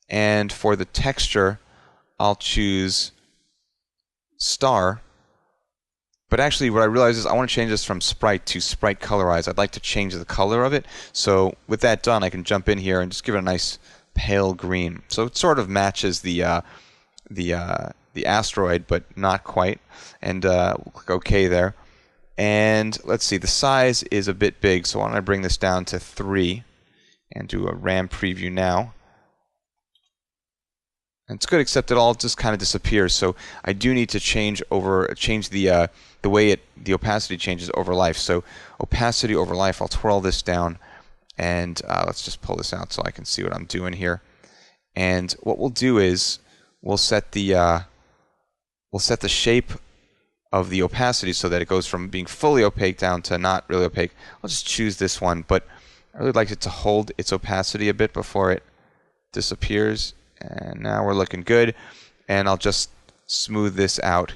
and for the texture, I'll choose star, But actually what I realized is I want to change this from sprite to sprite colorize. I'd like to change the color of it. So with that done, I can jump in here and just give it a nice pale green. So it sort of matches the asteroid, but not quite. And we'll click OK there. And let's see, the size is a bit big, so why don't I bring this down to 3 and do a RAM preview now. And it's good, except it all just kind of disappears. So I do need to change the way the opacity changes over life. So opacity over life, I'll twirl this down, and let's just pull this out so I can see what I'm doing here. And what we'll do is we'll set the shape of the opacity so that it goes from being fully opaque down to not really opaque. I'll just choose this one, but I really like it to hold its opacity a bit before it disappears. And now we're looking good, and I'll just smooth this out.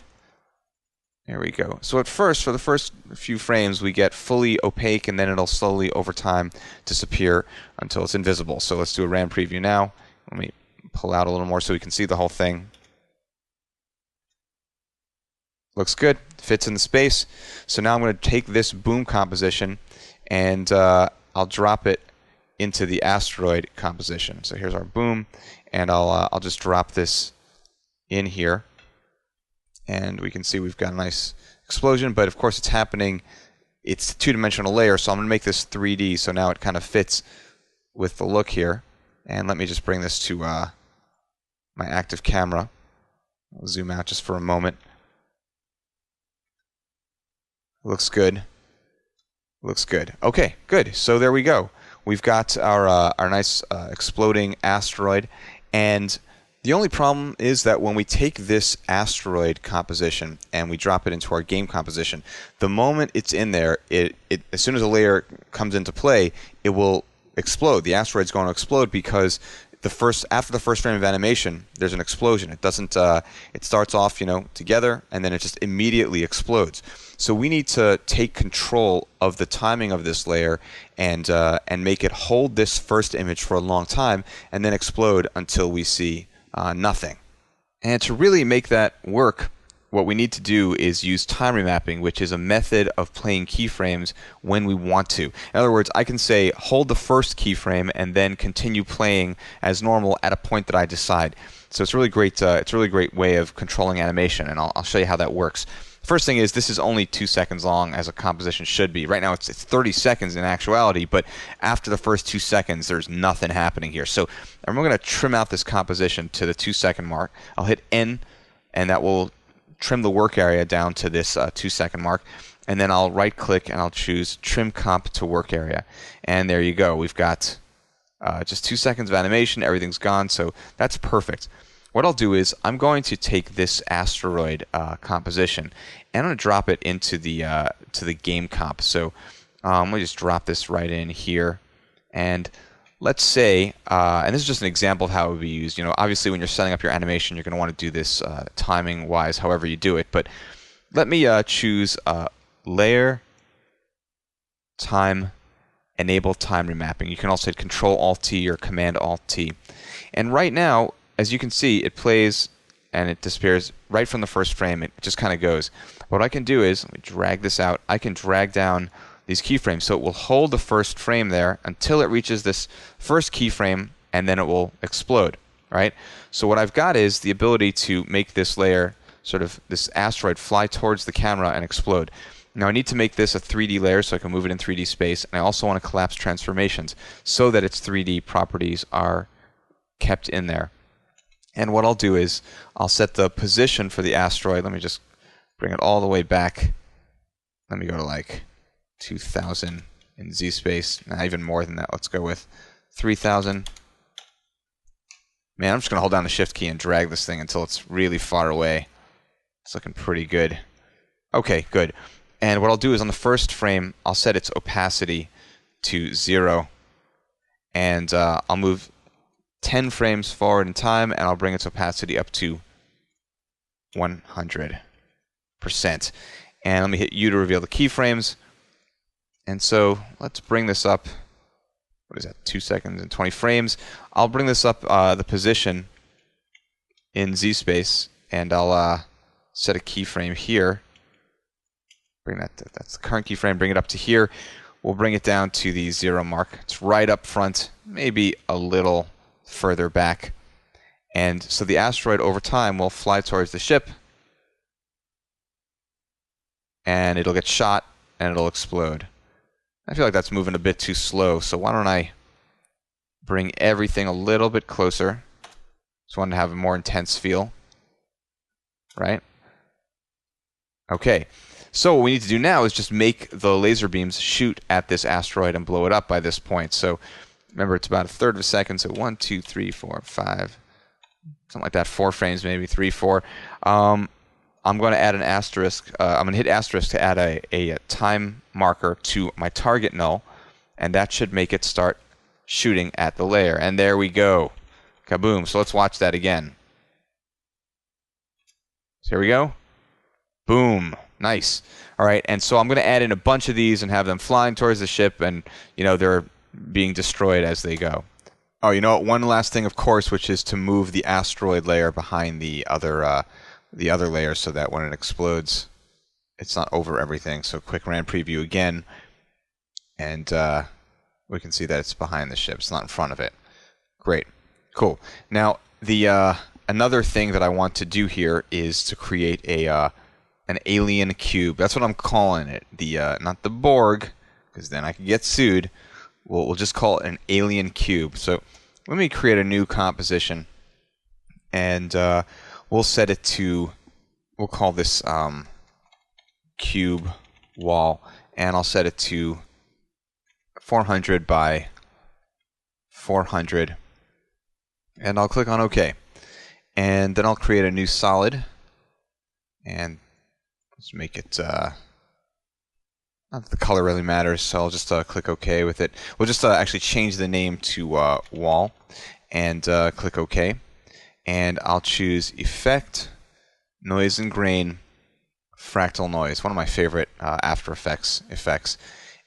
There we go. So at first, for the first few frames, we get fully opaque, and then it'll slowly, over time, disappear until it's invisible. So let's do a RAM preview now. Let me pull out a little more so we can see the whole thing. Looks good. Fits in the space. So now I'm going to take this boom composition, and I'll drop it into the asteroid composition. So here's our boom. And I'll just drop this in here, and we can see we've got a nice explosion. But of course, it's happening. It's a two-dimensional layer, so I'm going to make this 3D. So now it kind of fits with the look here. And let me just bring this to my active camera. I'll zoom out just for a moment. Looks good. Looks good. Okay, good. So there we go. We've got our nice exploding asteroid. And the only problem is that when we take this asteroid composition and we drop it into our game composition, the moment it's in there, as soon as a layer comes into play, it will explode. The asteroid's going to explode because after the first frame of animation, there's an explosion. It doesn't. It starts off, together, and then it just immediately explodes. So we need to take control of the timing of this layer and make it hold this first image for a long time, and then explode until we see nothing. And to really make that work, what we need to do is use time remapping, which is a method of playing keyframes when we want to. In other words, I can say hold the first keyframe and then continue playing as normal at a point that I decide. So it's really great. It's a really great way of controlling animation, and I'll show you how that works. First thing is, this is only 2 seconds long, as a composition should be. Right now it's 30 seconds in actuality, but after the first 2 seconds, there's nothing happening here. So I'm going to trim out this composition to the 2-second mark. I'll hit N, and that will trim the work area down to this 2-second mark. And then I'll right-click, and I'll choose Trim Comp to Work Area. And there you go. We've got just 2 seconds of animation. Everything's gone, so that's perfect. What I'll do is I'm going to take this asteroid composition, and I'm going to drop it into the game comp. So let me just drop this right in here, and let's say, and this is just an example of how it would be used. Obviously when you're setting up your animation, you're going to want to do this timing-wise, however you do it. But let me choose Layer, Time, Enable Time Remapping. You can also hit Control-Alt-T or Command-Alt-T. And right now, as you can see, it plays and it disappears right from the first frame. It just kind of goes. What I can do is, let me drag this out. I can drag down these keyframes, so it will hold the first frame there until it reaches this first keyframe, and then it will explode, right? So what I've got is the ability to make this layer, sort of this asteroid, fly towards the camera and explode. Now I need to make this a 3D layer so I can move it in 3D space, and I also want to collapse transformations so that its 3D properties are kept in there. And what I'll do is I'll set the position for the asteroid. Let me just bring it all the way back. Let me go to like 2000 in Z space. Nah, even more than that. Let's go with 3000. Man, I'm just going to hold down the Shift key and drag this thing until it's really far away. It's looking pretty good. Okay, good. And what I'll do is on the first frame, I'll set its opacity to 0. And I'll move 10 frames forward in time, and I'll bring its opacity up to 100%. And let me hit U to reveal the keyframes. And so let's bring this up. What is that? 2 seconds and 20 frames. I'll bring this up the position in Z space, and I'll set a keyframe here. bring that's the current keyframe, bring it up to here. We'll bring it down to the 0 mark. It's right up front, maybe a little further back. And so the asteroid over time will fly towards the ship, and it'll get shot, and it'll explode. I feel like that's moving a bit too slow, so why don't I bring everything a little bit closer. Just want to have a more intense feel, right? Okay, so what we need to do now is just make the laser beams shoot at this asteroid and blow it up by this point. So remember, it's about a third of a second, so 1, 2, 3, 4, 5, something like that, 4 frames maybe, 3, 4. I'm going to add an asterisk. I'm going to hit asterisk to add a time marker to my target null, and that should make it start shooting at the layer. And there we go. Kaboom. So let's watch that again. So here we go. Boom. Nice. All right, and so I'm going to add in a bunch of these and have them flying towards the ship, and they're being destroyed as they go. Oh, you know what? One last thing, of course, which is to move the asteroid layer behind the other layer so that when it explodes, it's not over everything. So quick RAM preview again, and we can see that it's behind the ship. It's not in front of it. Great. Cool. Now, the another thing that I want to do here is to create an alien cube. That's what I'm calling it. Not the Borg, because then I could get sued. We'll just call it an alien cube. So let me create a new composition, and we'll set it to, we'll call this cube wall, and I'll set it to 400 by 400, and I'll click on OK. And then I'll create a new solid, and let's make it, not that the color really matters, so I'll just click OK with it. We'll just actually change the name to wall, and click OK. And I'll choose Effect, Noise and Grain, Fractal Noise, one of my favorite After Effects effects.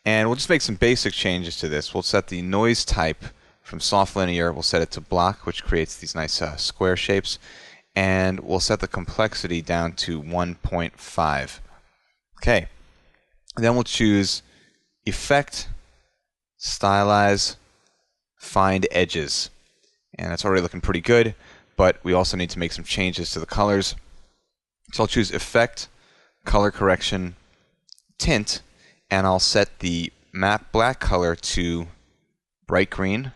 And we'll just make some basic changes to this. We'll set the noise type from soft linear, we'll set it to block, which creates these nice square shapes. And we'll set the complexity down to 1.5. Okay. And then we'll choose Effect, Stylize, Find Edges. And that's already looking pretty good, but we also need to make some changes to the colors. So I'll choose Effect, Color Correction, Tint, and I'll set the map black color to bright green.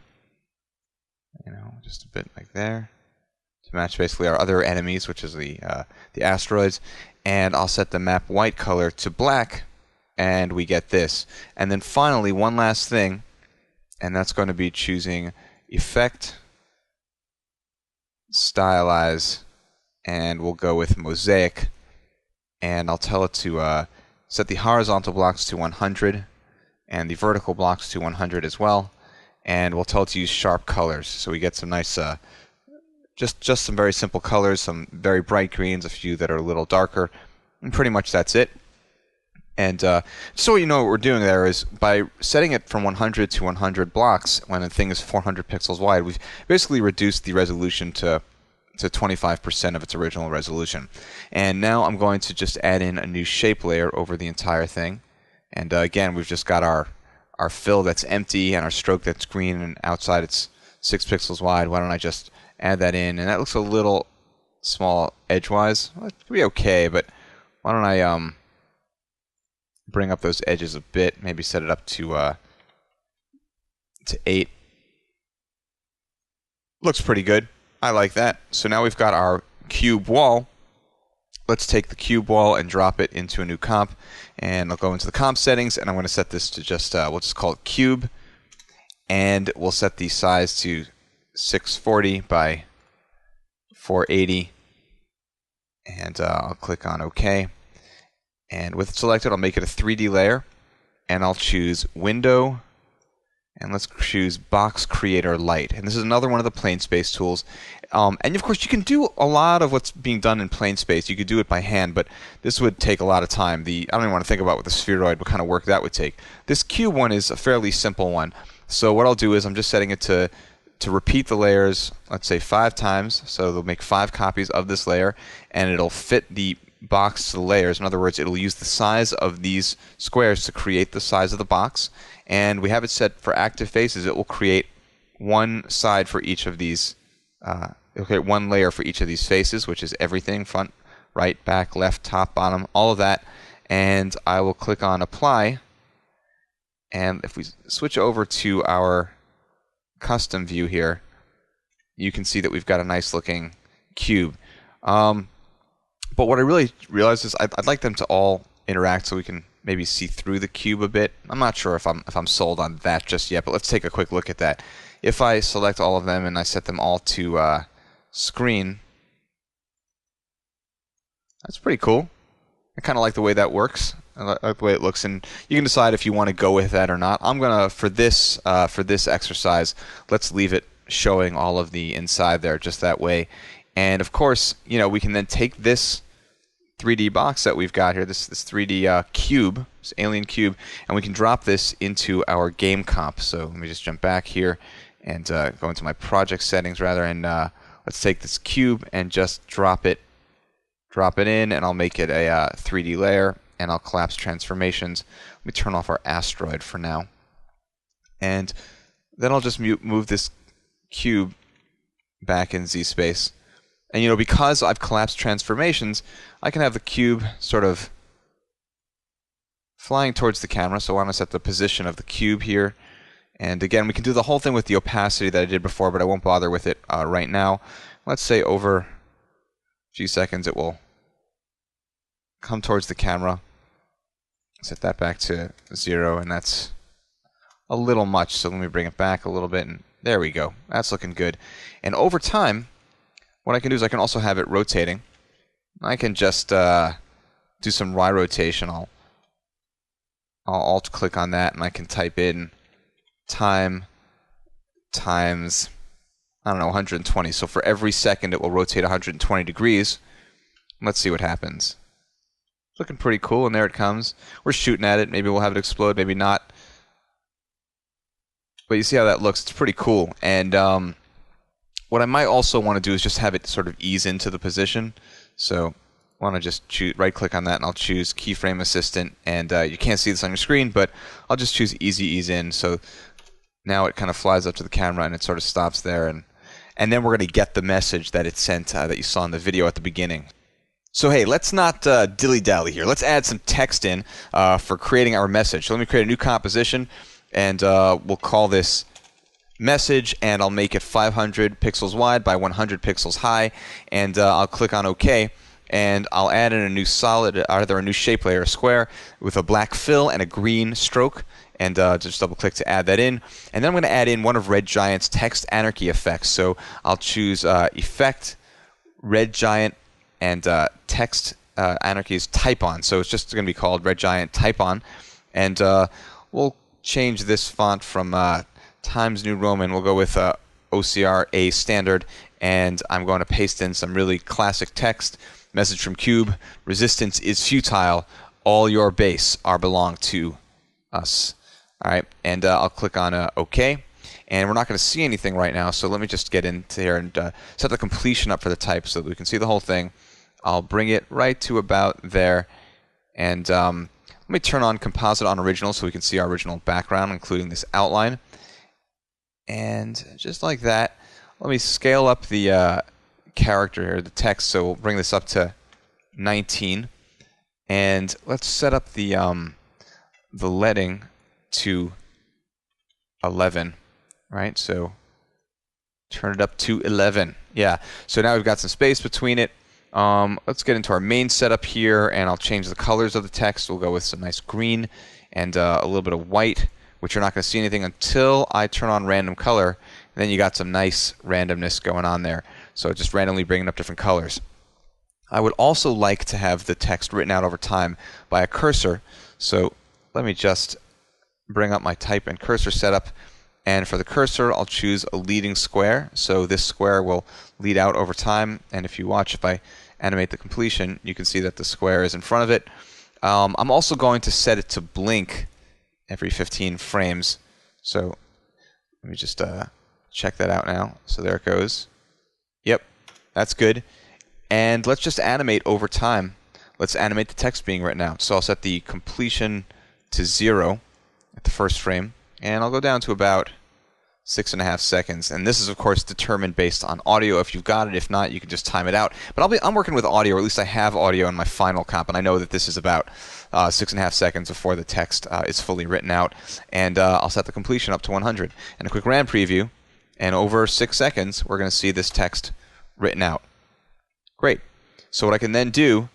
Just a bit like there, to match basically our other enemies, which is the asteroids. And I'll set the map white color to black, and we get this. And then finally, one last thing, and that's going to be choosing Effect, Stylize, and we'll go with Mosaic. And I'll tell it to set the horizontal blocks to 100 and the vertical blocks to 100 as well. And we'll tell it to use sharp colors. So we get some nice, just some very simple colors, some very bright greens, a few that are a little darker, and pretty much that's it. And so you know what we're doing there is by setting it from 100 to 100 blocks when a thing is 400 pixels wide, we've basically reduced the resolution to 25% of its original resolution. And now I'm going to just add in a new shape layer over the entire thing. And again, we've just got our fill that's empty and our stroke that's green, and outside it's 6 pixels wide. Why don't I just add that in? And that looks a little small edgewise. Well, it could be okay, but why don't I bring up those edges a bit, maybe set it up to 8. Looks pretty good. I like that. So now we've got our cube wall. Let's take the cube wall and drop it into a new comp. And I'll go into the comp settings, and I'm going to set this to just, we'll just call it cube. And we'll set the size to 640 by 480. And I'll click on OK. And with it selected, I'll make it a 3D layer. And I'll choose Window. And let's choose Box Creator Light. And this is another one of the PlaneSpace tools. And of course, you can do a lot of what's being done in PlaneSpace. You could do it by hand, but this would take a lot of time. I don't even want to think about with the spheroid, what kind of work that would take. This cube one is a fairly simple one. So what I'll do is I'm just setting it to repeat the layers, let's say 5 times. So they'll make 5 copies of this layer, and it'll fit the box to the layers. In other words, it'll use the size of these squares to create the size of the box. And we have it set for active faces. It will create one side for each of these. It'll create one layer for each of these faces, which is everything: front, right, back, left, top, bottom, all of that. And I will click on Apply. And if we switch over to our custom view here, you can see that we've got a nice looking cube. But what I really realized is I'd like them to all interact so we can maybe see through the cube a bit. I'm not sure if I'm sold on that just yet, but let's take a quick look at that. If I select all of them and I set them all to screen, that's pretty cool. I kind of like the way that works. I like the way it looks, and you can decide if you want to go with that or not. I'm gonna for this exercise, let's leave it showing all of the inside there just that way. And of course, you know, we can then take this 3D box that we've got here, this 3D cube, this alien cube, and we can drop this into our game comp. So let me just jump back here and go into my project settings rather, and let's take this cube and just drop it in, and I'll make it a 3D layer, and I'll collapse transformations. Let me turn off our asteroid for now, and then I'll just move this cube back in Z space. And you know, because I've collapsed transformations, I can have the cube sort of flying towards the camera. So I want to set the position of the cube here. And again, we can do the whole thing with the opacity that I did before, but I won't bother with it right now. Let's say over a few seconds it will come towards the camera. Set that back to 0, and that's a little much. So let me bring it back a little bit, and there we go. That's looking good. And over time, what I can do is I can also have it rotating. I can just do some Y rotation. I'll alt click on that, and I can type in time times, I don't know, 120. So for every second it will rotate 120 degrees. Let's see what happens. It's looking pretty cool, and there it comes. We're shooting at it. Maybe we'll have it explode, maybe not. But you see how that looks? It's pretty cool. And what I might also want to do is just have it sort of ease into the position. So I want to just right-click on that, and I'll choose Keyframe Assistant. And you can't see this on your screen, but I'll just choose Easy Ease In. So now it kind of flies up to the camera, and it sort of stops there. And then we're going to get the message that it sent that you saw in the video at the beginning. So hey, let's not dilly-dally here. Let's add some text in for creating our message. So let me create a new composition, and we'll call this message, and I'll make it 500 pixels wide by 100 pixels high, and I'll click on OK, and I'll add in a new solid, either a new shape layer, a square, with a black fill and a green stroke, and just double click to add that in. And then I'm going to add in one of Red Giant's text Anarchy effects. So I'll choose Effect, Red Giant, and Text Anarchy's Type On. So it's just going to be called Red Giant Type On, and we'll change this font from Times New Roman. We'll go with OCR A Standard, and I'm going to paste in some really classic text. Message from Cube: resistance is futile. All your base are belong to us. All right, and I'll click on OK. And we're not going to see anything right now, so let me just get into here and set the completion up for the type so that we can see the whole thing. I'll bring it right to about there, and let me turn on Composite on Original so we can see our original background, including this outline. And just like that, let me scale up the character here, the text, so we'll bring this up to 19. And let's set up the leading to 11, right? So turn it up to 11. Yeah, so now we've got some space between it. Let's get into our main setup here, and I'll change the colors of the text. We'll go with some nice green and a little bit of white, which you're not going to see anything until I turn on random color. And then you got some nice randomness going on there. So just randomly bringing up different colors. I would also like to have the text written out over time by a cursor. So let me just bring up my type and cursor setup. And for the cursor, I'll choose a leading square. So this square will lead out over time. And if you watch, if I animate the completion, you can see that the square is in front of it. I'm also going to set it to blink every 15 frames. So let me just check that out now. So there it goes. Yep, that's good. And let's just animate over time. let's animate the text being written out. So I'll set the completion to 0 at the first frame, and I'll go down to about 6.5 seconds. And this is, of course, determined based on audio if you've got it. If not, you can just time it out. But I'm working with audio, or at least I have audio in my final comp, and I know that this is about 6.5 seconds before the text is fully written out. And I'll set the completion up to 100. And a quick RAM preview, and over 6 seconds, we're going to see this text written out. Great. So what I can then do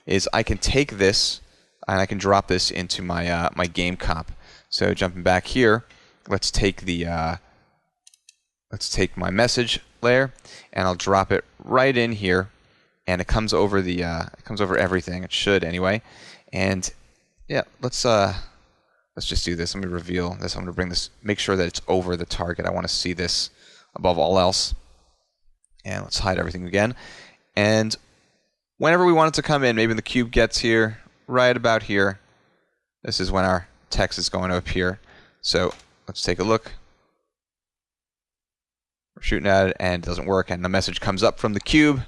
is I can take this and I can drop this into my my game comp. So jumping back here, let's take the let's take my message layer, and I'll drop it right in here, and it comes over the it comes over everything. It should anyway. And yeah, let's just do this. Let me reveal this. I'm going to bring this, make sure that it's over the target. I want to see this above all else. And let's hide everything again. And whenever we want it to come in, maybe the cube gets here, right about here. This is when our text is going to appear. So let's take a look. We're shooting at it and it doesn't work, and the message comes up from the cube,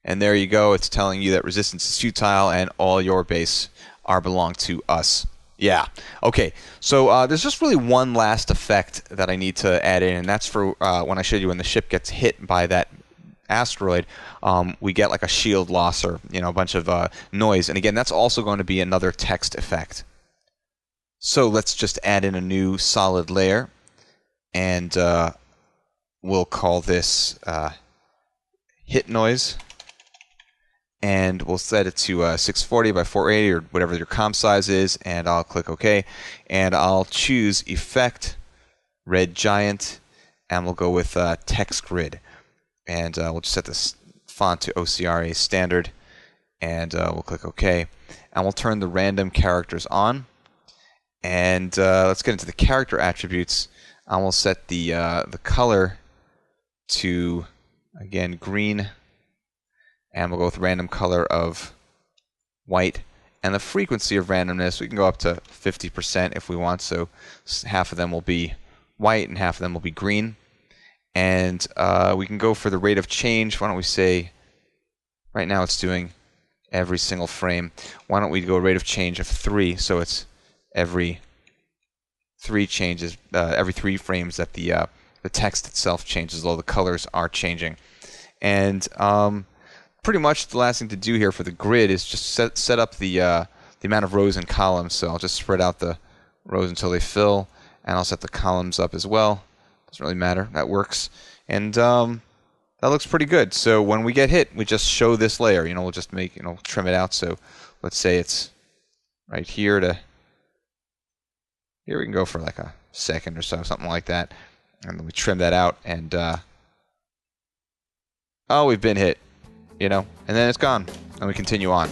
and there you go. It's telling you that resistance is futile and all your base are belong to us. Yeah. Okay. So there's just really one last effect that I need to add in, and that's for when I showed you when the ship gets hit by that asteroid, we get like a shield loss, or a bunch of noise. And again, that's also going to be another text effect. So let's just add in a new solid layer, and we'll call this hit noise, and we'll set it to 640 by 480 or whatever your comp size is, and I'll click OK, and I'll choose Effect, Red Giant, and we'll go with Text Grid, and we'll just set this font to OCRA standard, and we'll click OK, and we'll turn the random characters on, and let's get into the character attributes, and we'll set the color to, again, green, and we'll go with random color of white, and the frequency of randomness we can go up to 50% if we want, so half of them will be white and half of them will be green. And we can go for the rate of change. Why don't we say, right now it's doing every single frame, why don't we go rate of change of 3, so it's every 3 changes, every 3 frames that the text itself changes, although the colors are changing. And pretty much the last thing to do here for the grid is just set up the amount of rows and columns. So I'll just spread out the rows until they fill, and I'll set the columns up as well. Doesn't really matter. That works. And that looks pretty good. So when we get hit, we just show this layer. We'll just make, trim it out. So let's say it's right here to here. We can go for like a second or so, something like that. And then we trim that out, and oh, we've been hit, and then it's gone, and we continue on.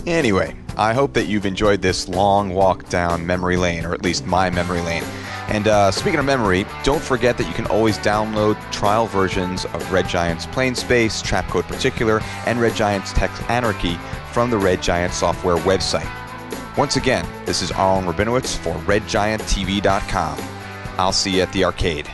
Anyway, I hope that you've enjoyed this long walk down memory lane, or at least my memory lane. And speaking of memory, don't forget that you can always download trial versions of Red Giant's PlaneSpace, Trapcode Particular, and Red Giant's Text Anarchy from the Red Giant software website. Once again, this is Aharon Rabinowitz for RedGiantTV.com. I'll see you at the arcade.